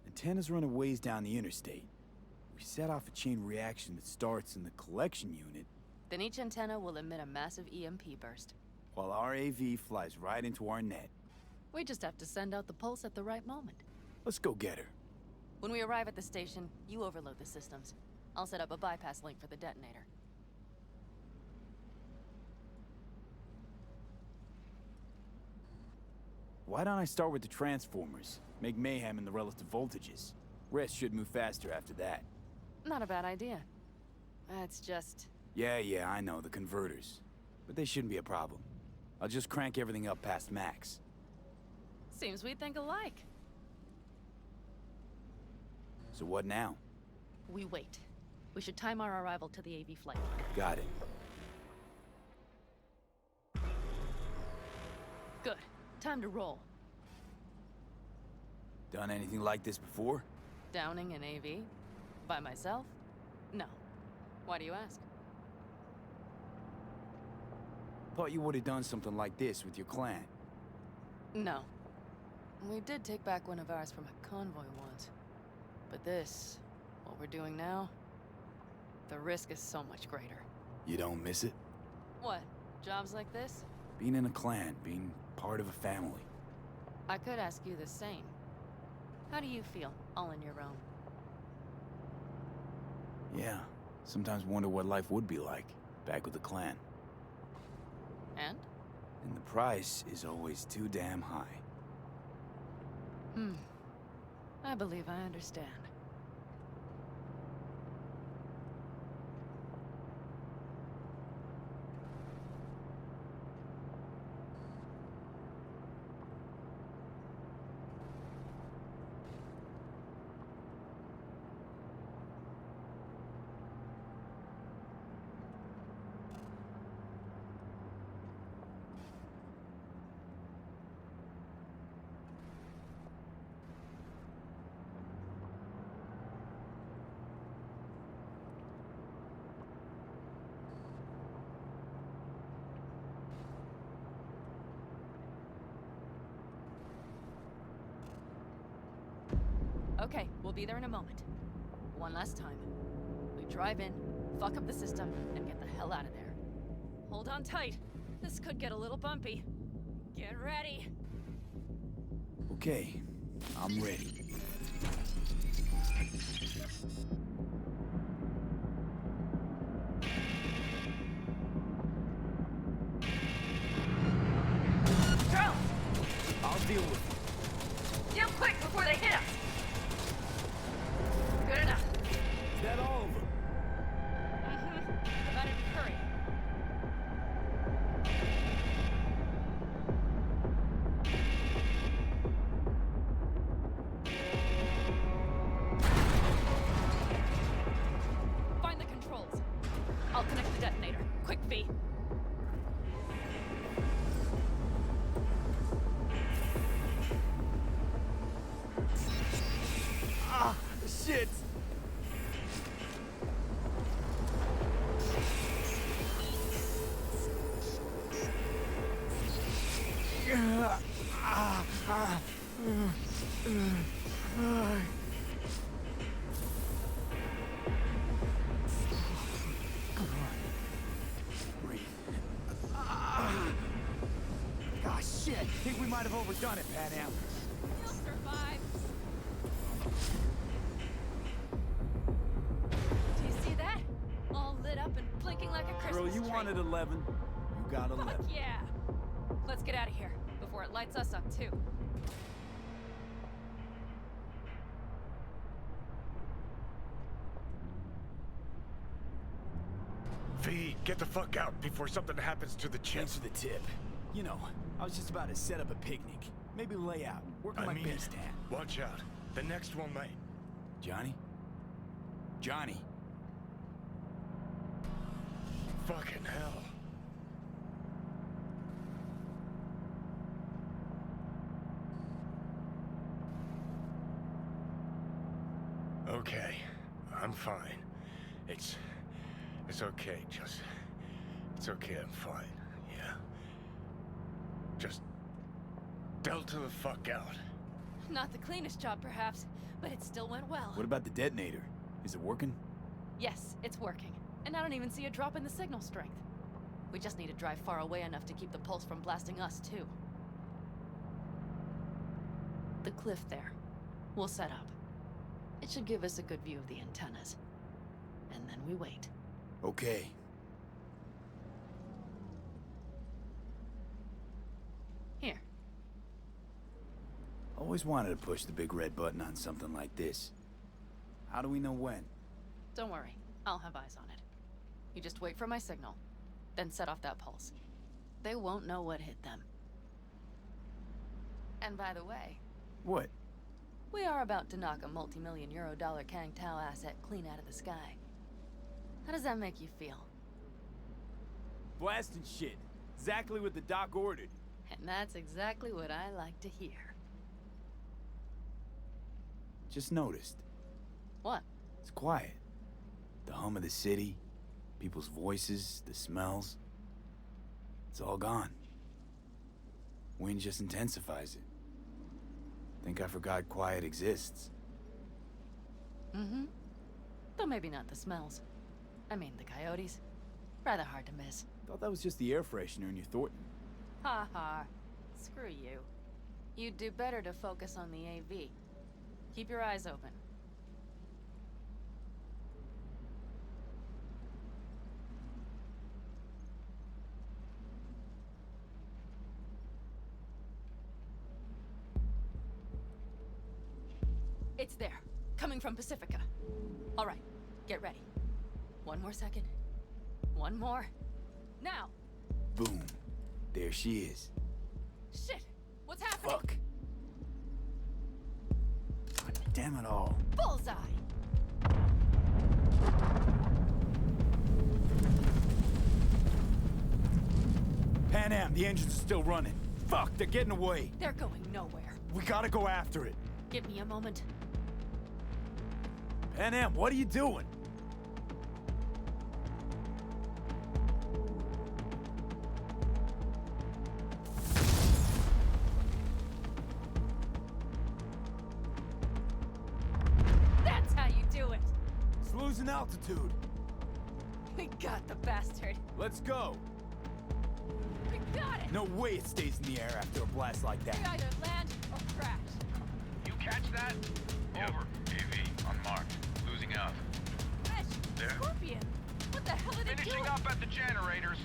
Antennas run a ways down the interstate. We set off a chain reaction that starts in the collection unit, Then each antenna will emit a massive EMP burst. while our AV flies right into our net. We just have to send out the pulse at the right moment. Let's go get her. When we arrive at the station, you overload the systems. I'll set up a bypass link for the detonator. Why don't I start with the transformers? Make mayhem in the relative voltages. Rest should move faster after that. Not a bad idea. That's just... Yeah, I know, the converters. But they shouldn't be a problem. I'll just crank everything up past max. Seems we think alike. So what now? We wait. We should time our arrival to the AV flight. Got it. Good. Time to roll. Done anything like this before? Downing an AV? By myself? No. Why do you ask? Thought you would have done something like this with your clan. No. We did take back one of ours from a convoy once. But this, what we're doing now, the risk is so much greater. You don't miss it? What? Jobs like this? Being in a clan, being part of a family. I could ask you the same. How do you feel, all on your own? Yeah, sometimes wonder what life would be like, back with the clan. And? And the price is always too damn high. I believe I understand. Okay, we'll be there in a moment. One last time. We drive in, fuck up the system, and get the hell out of there. Hold on tight. This could get a little bumpy. Get ready. Okay, I'm ready. Charles! I'll deal with it. Deal quick before they hit us! Good enough. Is that all of them? Provided we hurry. Find the controls. I'll connect the detonator. Quick, V. Ah, shit! Ah, shit! Think we might have overdone it, Pan Am. You'll survive. Do you see that? All lit up and blinking like a Christmas Girl, you tree. wanted 11. You got 11. Fuck yeah! Let's get out of here before it lights us up too. V, get the fuck out before something happens to the chip. Thanks for the tip. You know, I was just about to set up a picnic. Maybe lay out. Work on my base tan. Watch out. The next one might. Johnny? Johnny? Fucking hell. Okay, I'm fine. It's okay, just... It's okay, I'm fine, yeah? Just... Delta the fuck out. Not the cleanest job, perhaps, but it still went well. What about the detonator? Is it working? Yes, it's working. And I don't even see a drop in the signal strength. We just need to drive far away enough to keep the pulse from blasting us, too. The cliff there. We'll set up. It should give us a good view of the antennas. And then we wait. Okay. Here. Always wanted to push the big red button on something like this. How do we know when? Don't worry. I'll have eyes on it. You just wait for my signal. Then set off that pulse. They won't know what hit them. And by the way... What? We are about to knock a multi-million-euro Kang Tao asset clean out of the sky. How does that make you feel? Blasting shit. Exactly what the doc ordered. And that's exactly what I like to hear. Just noticed. What? It's quiet. The hum of the city, people's voices, the smells. It's all gone. Wind just intensifies it. Think I forgot quiet exists. Mm-hmm. Though maybe not the smells. I mean, the coyotes. Rather hard to miss. Thought that was just the air freshener in your Thornton. Ha ha. Screw you. You'd do better to focus on the AV. Keep your eyes open. It's there. Coming from Pacifica. All right. Get ready. One more second. One more. Now! Boom. There she is. Shit! What's happening? Fuck. God damn it all. Bullseye! Pan Am, the engines are still running. Fuck, they're getting away. They're going nowhere. We gotta go after it. Give me a moment. Pan Am, what are you doing? That's how you do it! It's losing altitude. We got the bastard. Let's go. We got it! No way it stays in the air after a blast like that. We either land or crash. You catch that? Over. AV, on mark. Losing out. Ash, There? Scorpion! What the hell are they doing? Finishing up at the generators.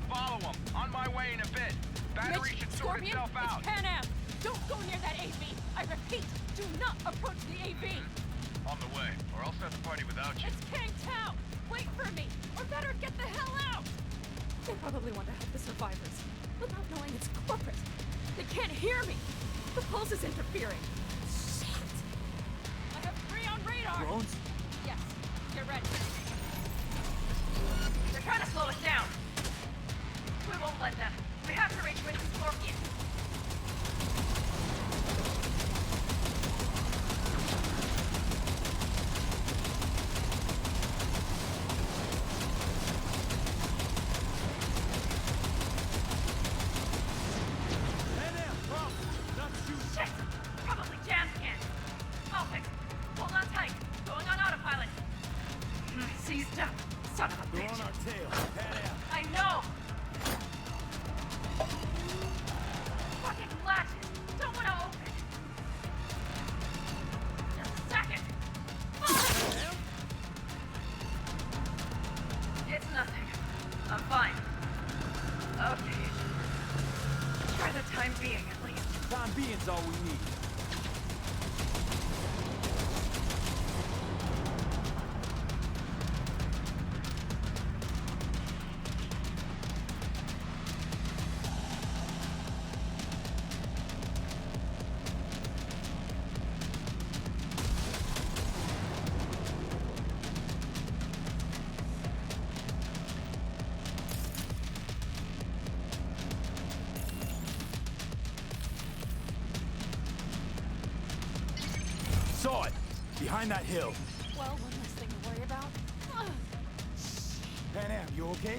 Follow them. On my way in a bit. Battery Mitch, should sort Scorpion, itself out. It's Pan Am. Don't go near that AV. I repeat, do not approach the AV. On the way, or I'll start the party without you. It's Kang Tao. Wait for me, or better get the hell out. They probably want to help the survivors, without knowing it's corporate. They can't hear me. The pulse is interfering. Shit. I have 3 on radar. Drones? Yes. Get ready. They're trying to slow us down. We won't let them. We have to reach with Scorpion. Shit! Probably jam can. I'll fix it. Hold on tight. Going on autopilot. Seized up. Son of a They're bitch. on our tail. Pan Am. I know! Fucking latches! Don't want to open! Just a second! It's nothing. Scorpion's all we need. Saw it! Behind that hill. Well, one less thing to worry about. Pan Am, you okay?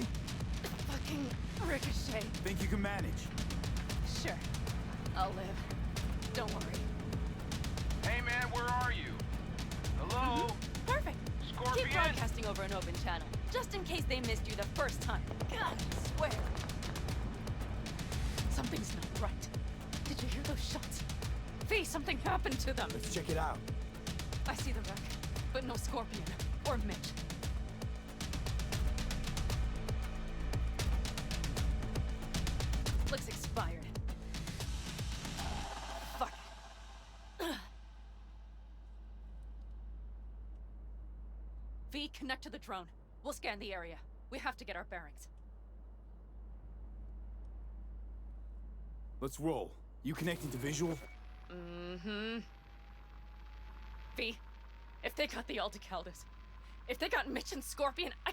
Fucking ricochet. Think you can manage? Sure. I'll live. Don't worry. Hey man, where are you? Hello? Perfect. Scorpion? Keep broadcasting over an open channel, just in case they missed you the first time. God, I swear. Something's not right. Did you hear those shots? V, something happened to them. Let's check it out. I see the wreck, but no Scorpion or Mitch. Looks expired. Fuck. V, connect to the drone. We'll scan the area. We have to get our bearings. Let's roll. You connecting to visual? Mm-hmm. V, if they got the Aldecaldos, if they got Mitch and Scorpion, I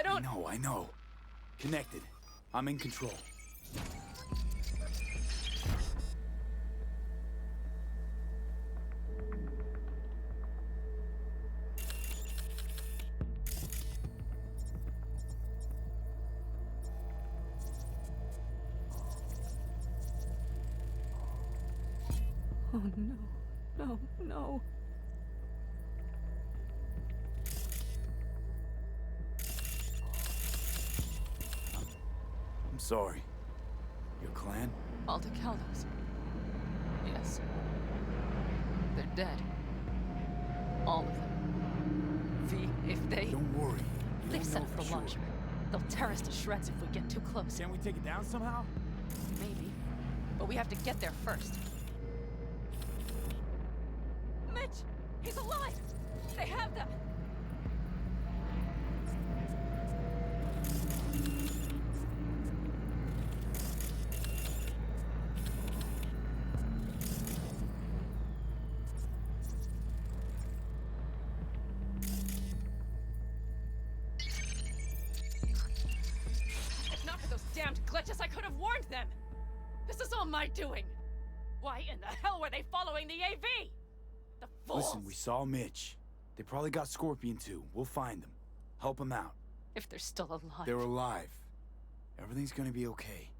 don't... I know. Connected. I'm in control. Oh no, no, no. I'm sorry. Your clan? Aldecaldos. Yes. They're dead. All of them. V, if they... Don't worry. They've set up the launcher. They'll tear us to shreds if we get too close. Can we take it down somehow? Maybe. But we have to get there first. Mitch! He's alive! They have them! If not for those damned glitches, I could have warned them! This is all my doing! Why in the hell were they following the AV? The fools! Listen, we saw Mitch. They probably got Scorpion too. We'll find them. Help them out. If they're still alive. They're alive. Everything's gonna be okay.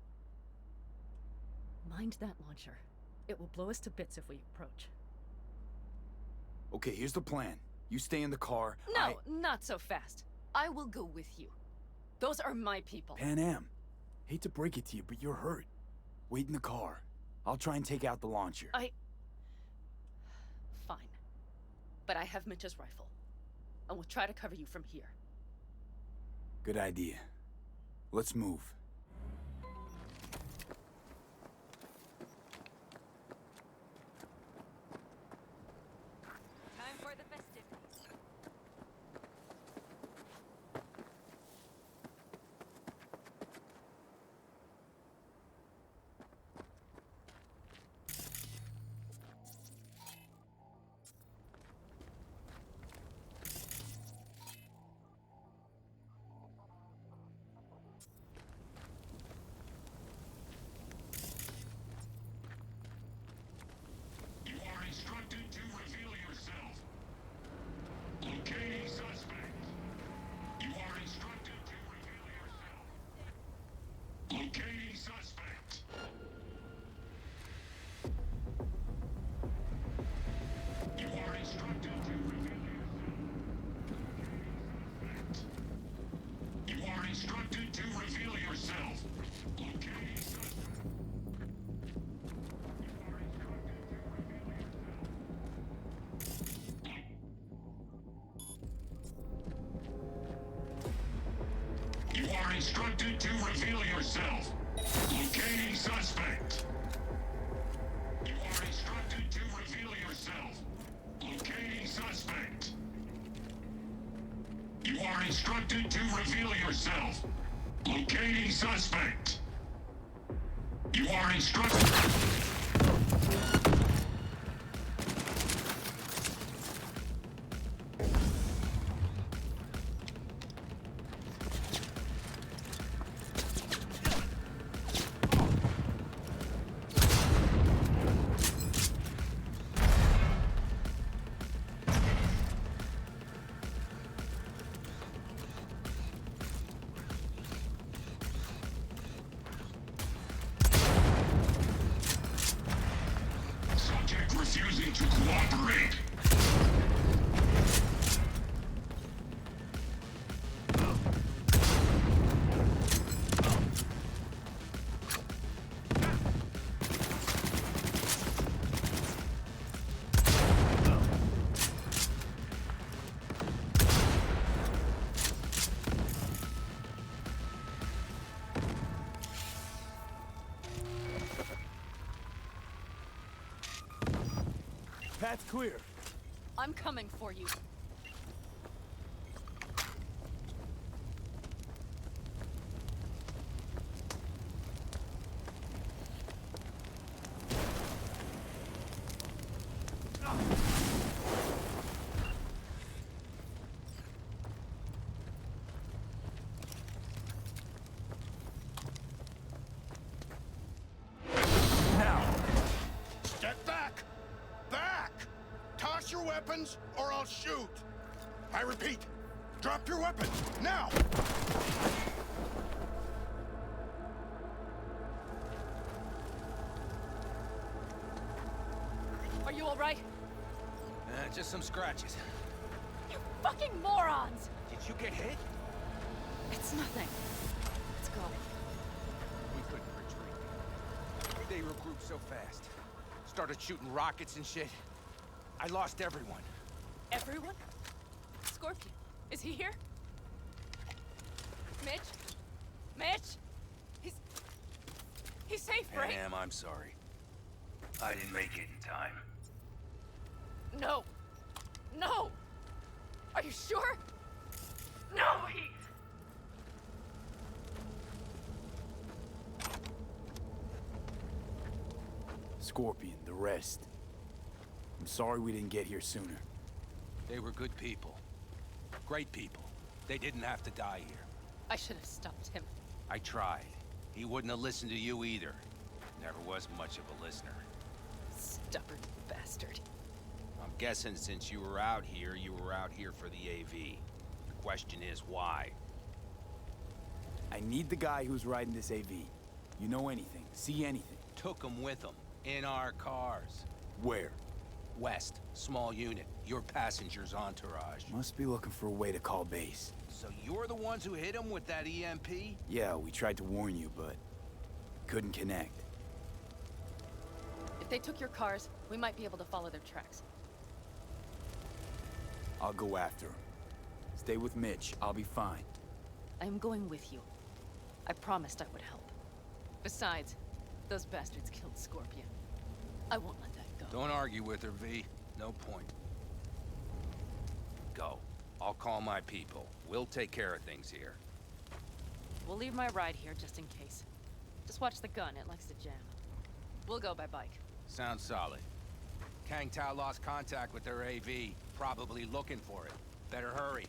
Mind that launcher. It will blow us to bits if we approach. Okay, here's the plan. You stay in the car. No, not so fast. I will go with you. Those are my people. Pan Am. Hate to break it to you, but you're hurt. Wait in the car. I'll try and take out the launcher. Fine. But I have Mitch's rifle. And we'll try to cover you from here. Good idea. Let's move. Time for the festivities. Instructed to reveal yourself. Locating suspect. You are instructed to reveal yourself. Locating suspect. You are instructed to reveal yourself. You are instructed to reveal yourself. Locating suspect. You are instructed to reveal yourself. Locating suspect. instructed to reveal yourself. Locating suspect. You are instructed. Subject refusing to cooperate. Path's clear. I'm coming for you. Step back! Back! Toss your weapons, or I'll shoot! I repeat, drop your weapons, now! Are you alright? Just some scratches. You fucking morons! Did you get hit? It's nothing. Let's go. We couldn't retreat. They regrouped so fast. Started shooting rockets and shit. I lost everyone. Everyone? Scorpion, is he here? Mitch? Mitch? He's safe, right? Pam, I'm sorry. I didn't make it in time. No! No! Are you sure? No, Scorpion, the rest. I'm sorry we didn't get here sooner. They were good people. Great people. They didn't have to die here. I should have stopped him. I tried. He wouldn't have listened to you either. Never was much of a listener. Stubborn bastard. I'm guessing since you were out here for the AV. The question is, why? I need the guy who's riding this AV. You know anything, see anything. Took him with him. In our cars. Where? West. Small unit. Your passenger's entourage. Must be looking for a way to call base. So you're the ones who hit him with that EMP? Yeah, we tried to warn you, but couldn't connect. If they took your cars, we might be able to follow their tracks. I'll go after him. Stay with Mitch, I'll be fine. I am going with you. I promised I would help. Besides, those bastards killed Scorpion. I won't let that go. Don't argue with her, V. No point. Go. I'll call my people. We'll take care of things here. We'll leave my ride here just in case. Just watch the gun, it likes to jam. We'll go by bike. Sounds solid. Kang Tao lost contact with their AV. Probably looking for it. Better hurry.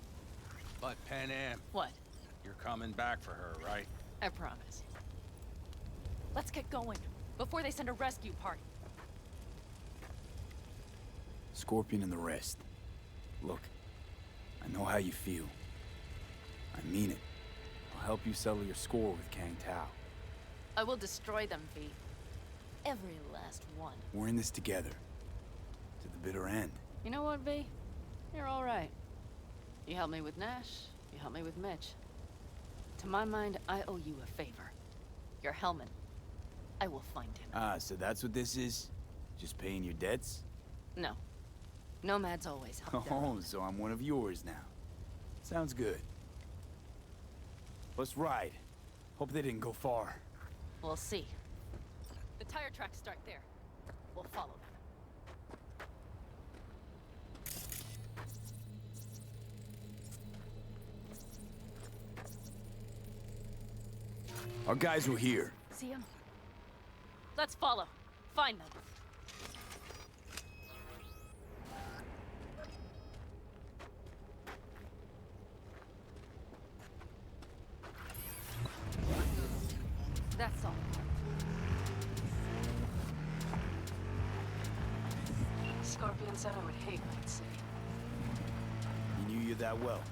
But Pan Am... What? You're coming back for her, right? I promise. Let's get going, before they send a rescue party. Scorpion and the rest. Look, I know how you feel. I mean it. I'll help you settle your score with Kang Tao. I will destroy them, V. Every last one. We're in this together. To the bitter end. You know what, V? You're all right. You helped me with Nash, you helped me with Mitch. To my mind, I owe you a favor. Your Hellman. I will find him. Ah, so that's what this is? Just paying your debts? No. Nomads always help their Oh, own. so I'm one of yours now. Sounds good. Let's ride. Hope they didn't go far. We'll see. The tire tracks start there. We'll follow them. Our guys were here. See him? Let's follow. Find them. That's all. Scorpion said I would hate Night City. He knew you that well.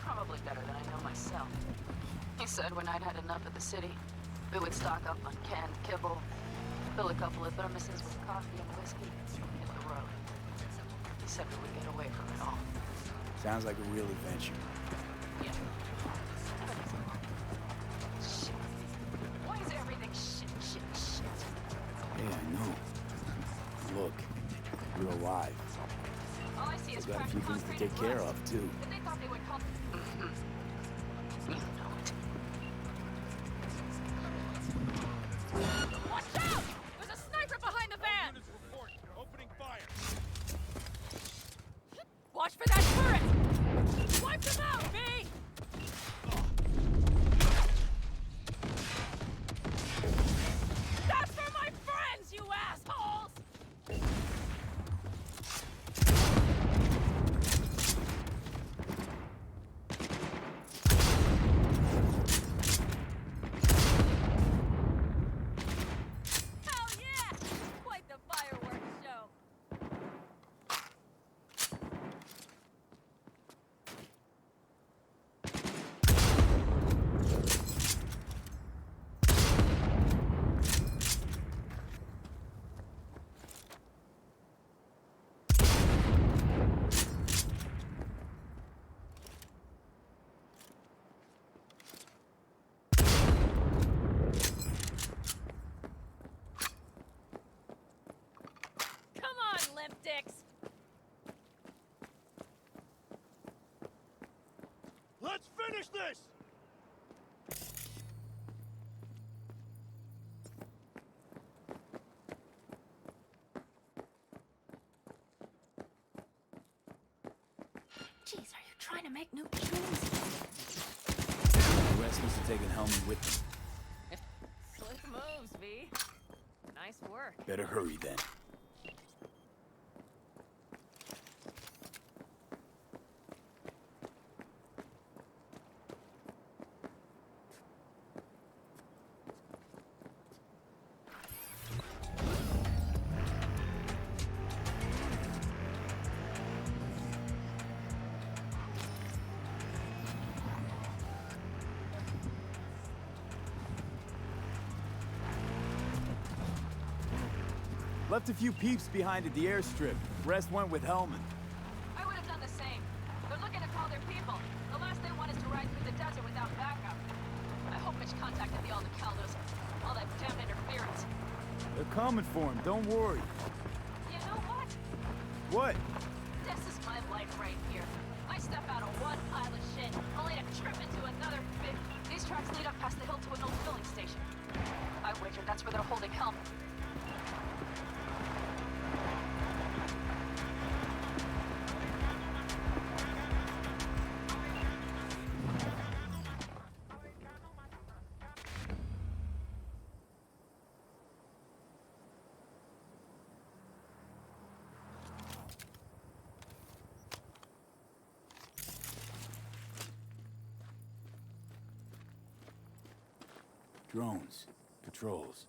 Probably better than I know myself. He said when I'd had enough of the city, we would stock up on canned kibble, fill a couple of thermoses with coffee and whiskey, and hit the road. He said we would get away from it all. Sounds like a real adventure. Yeah. Shit. Why is everything shit? Yeah, I know. Look, you're alive. All I see is We've got a cracked few things to concrete take and care glass. of, too. But they thought they would call... You know it. Watch out! There's a sniper behind the van! Units report. They're opening fire. Watch for that turret! Wipe them out, V! That's for my friends, you assholes! Hell yeah! Quite the fireworks show. Come on, limp dicks! Let's finish this! Jeez, are you trying to make new tunes? The rest must have taken Hellman with them. Slick moves, V. Nice work. Better hurry then. Left a few peeps behind at the airstrip. Rest went with Hellman. I would have done the same. They're looking to call their people. The last they want is to ride through the desert without backup. I hope Mitch contacted the Aldecaldos. All that damn interference. They're coming for him, don't worry. You know what? What? This is my life right here. I step out of one pile of shit, only to trip into another big... These tracks lead up past the hill to an old filling station. I wager that's where they're holding Hellman. Drones, patrols.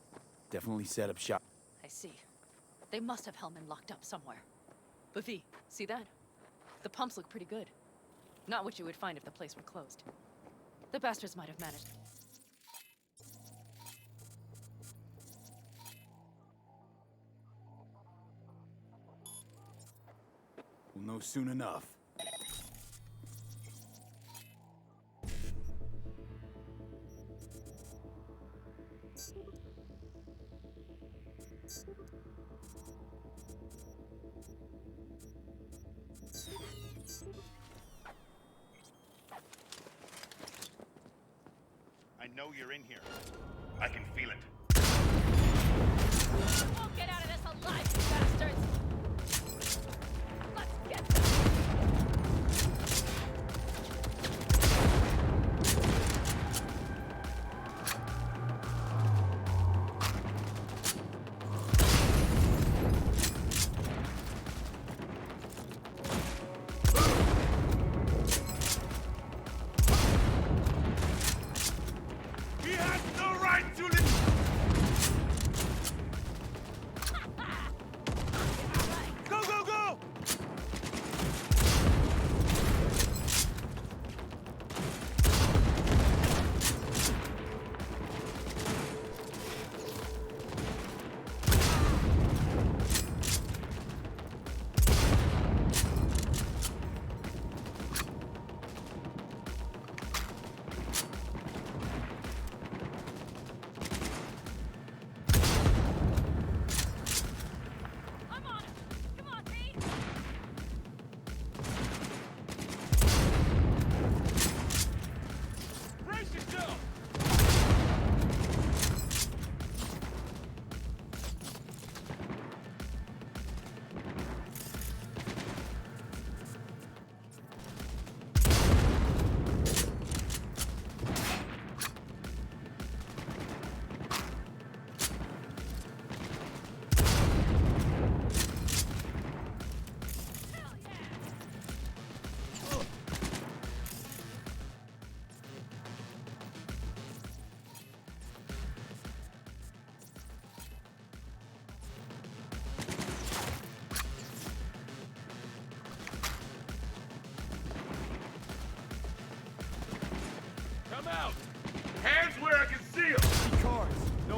Definitely set up shop. I see. They must have Hellman locked up somewhere. But V, see that? The pumps look pretty good. Not what you would find if the place were closed. The bastards might have managed. We'll know soon enough. I know you're in here. I can feel it. You won't get out of this alive, you bastards! Let's get them!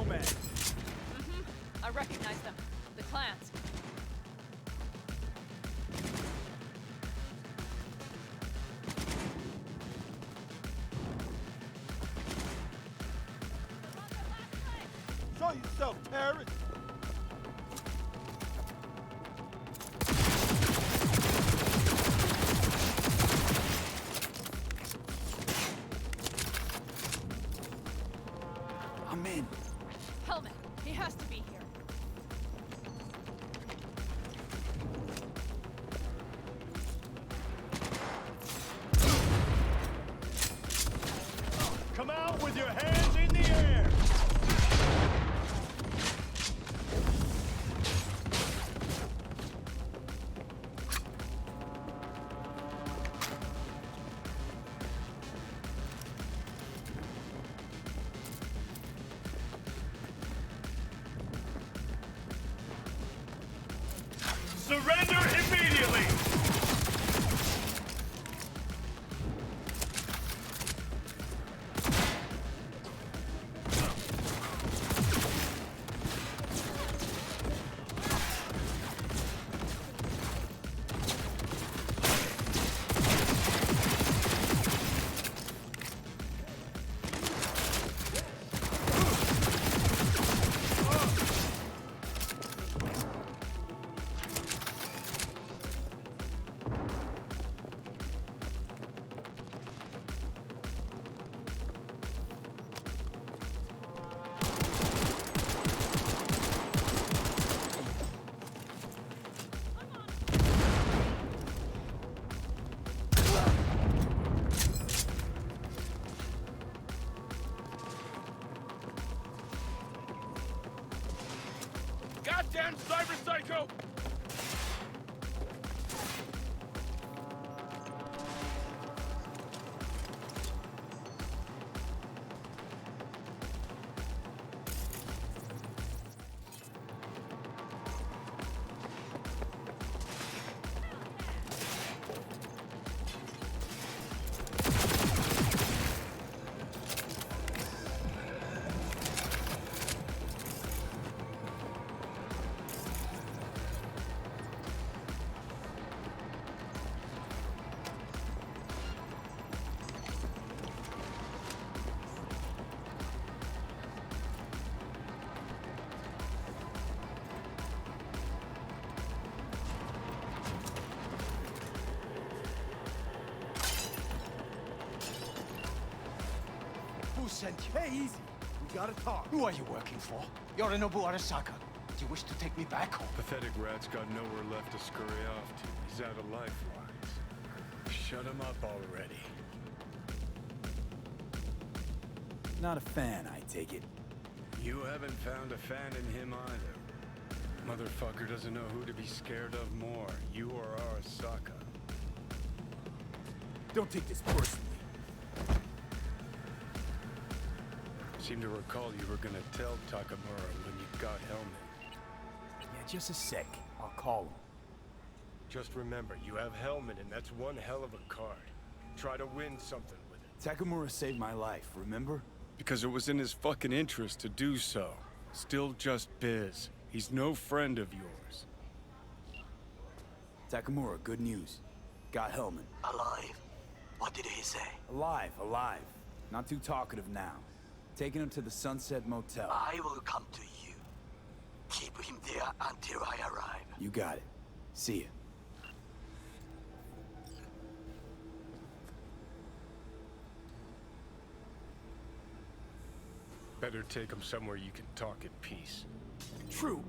nomad. Mm-hmm. I recognize them. The clans. Show yourself, terrorist! I'm in. Hellman, he has to be here. Come out with your hands in the air! Surrender immediately! Goddamn cyber psycho! Who sent you? Hey, easy. We gotta talk. Who are you working for? Yorinobu Arasaka. Do you wish to take me back home? Pathetic rat's got nowhere left to scurry off to. He's out of lifelines. Shut him up already. Not a fan, I take it. You haven't found a fan in him either. Motherfucker doesn't know who to be scared of more, you or Arasaka. Don't take this personally. Seem to recall you were gonna tell Takamura when you got Hellman. Yeah, just a sec. I'll call him. Just remember, you have Hellman, and that's one hell of a card. Try to win something with it. Takamura saved my life, remember? Because it was in his fucking interest to do so. Still just Biz. He's no friend of yours. Takamura, good news. Got Hellman. Alive? What did he say? Alive, alive. Not too talkative now. Taking him to the Sunset Motel. I will come to you. Keep him there until I arrive. You got it. See ya. Better take him somewhere you can talk in peace. True.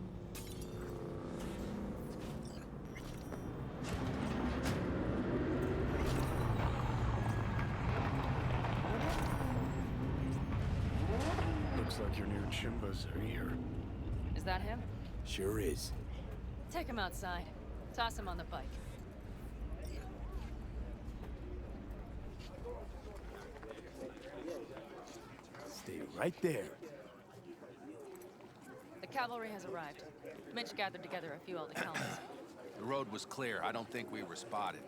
Looks like your new Chimbas are here. Is that him? Sure is. Take him outside. Toss him on the bike. Stay right there. The cavalry has arrived. Mitch gathered together a few old accounts. The road was clear. I don't think we were spotted.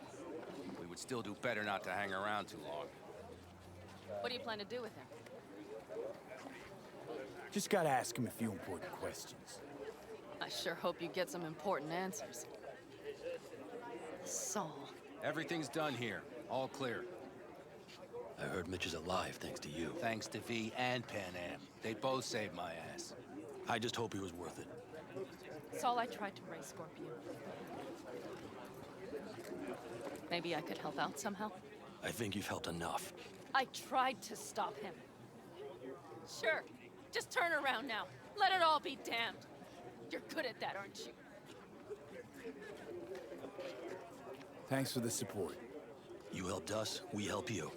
We would still do better not to hang around too long. What do you plan to do with him? Just gotta ask him a few important questions. I sure hope you get some important answers. Saul. Everything's done here. All clear. I heard Mitch is alive thanks to you. Thanks to V and Pan Am. They both saved my ass. I just hope he was worth it. Saul, I tried to raise Scorpion. Maybe I could help out somehow? I think you've helped enough. I tried to stop him. Sure. Just turn around now. Let it all be damned. You're good at that, aren't you? Thanks for the support. You helped us, we help you.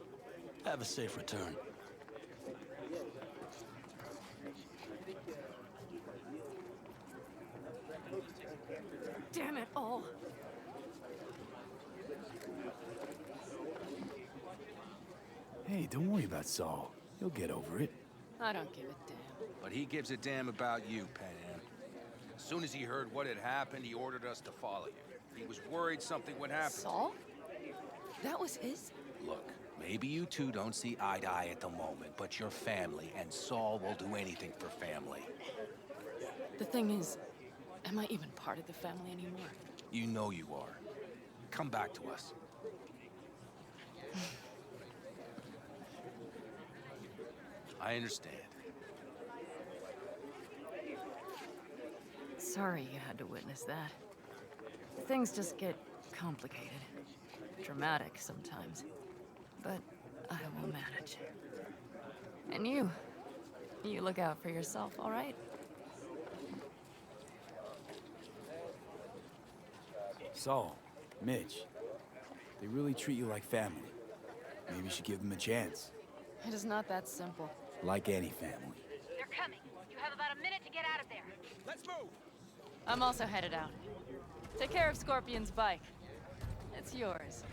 Have a safe return. Damn it all. Hey, don't worry about Saul. He'll get over it. I don't give a damn. But he gives a damn about you, Pan Am. As soon as he heard what had happened, he ordered us to follow you. He was worried something would happen. Saul? That was his? Look, maybe you two don't see eye to eye at the moment, but you're family, and Saul will do anything for family. The thing is, am I even part of the family anymore? You know you are. Come back to us. I understand. Sorry you had to witness that. Things just get complicated. Dramatic sometimes. But I will manage. And you look out for yourself, all right? Saul, Mitch, they really treat you like family. Maybe you should give them a chance. It is not that simple. Like any family. They're coming. You have about a minute to get out of there. Let's move! I'm also headed out. Take care of Scorpion's bike. It's yours.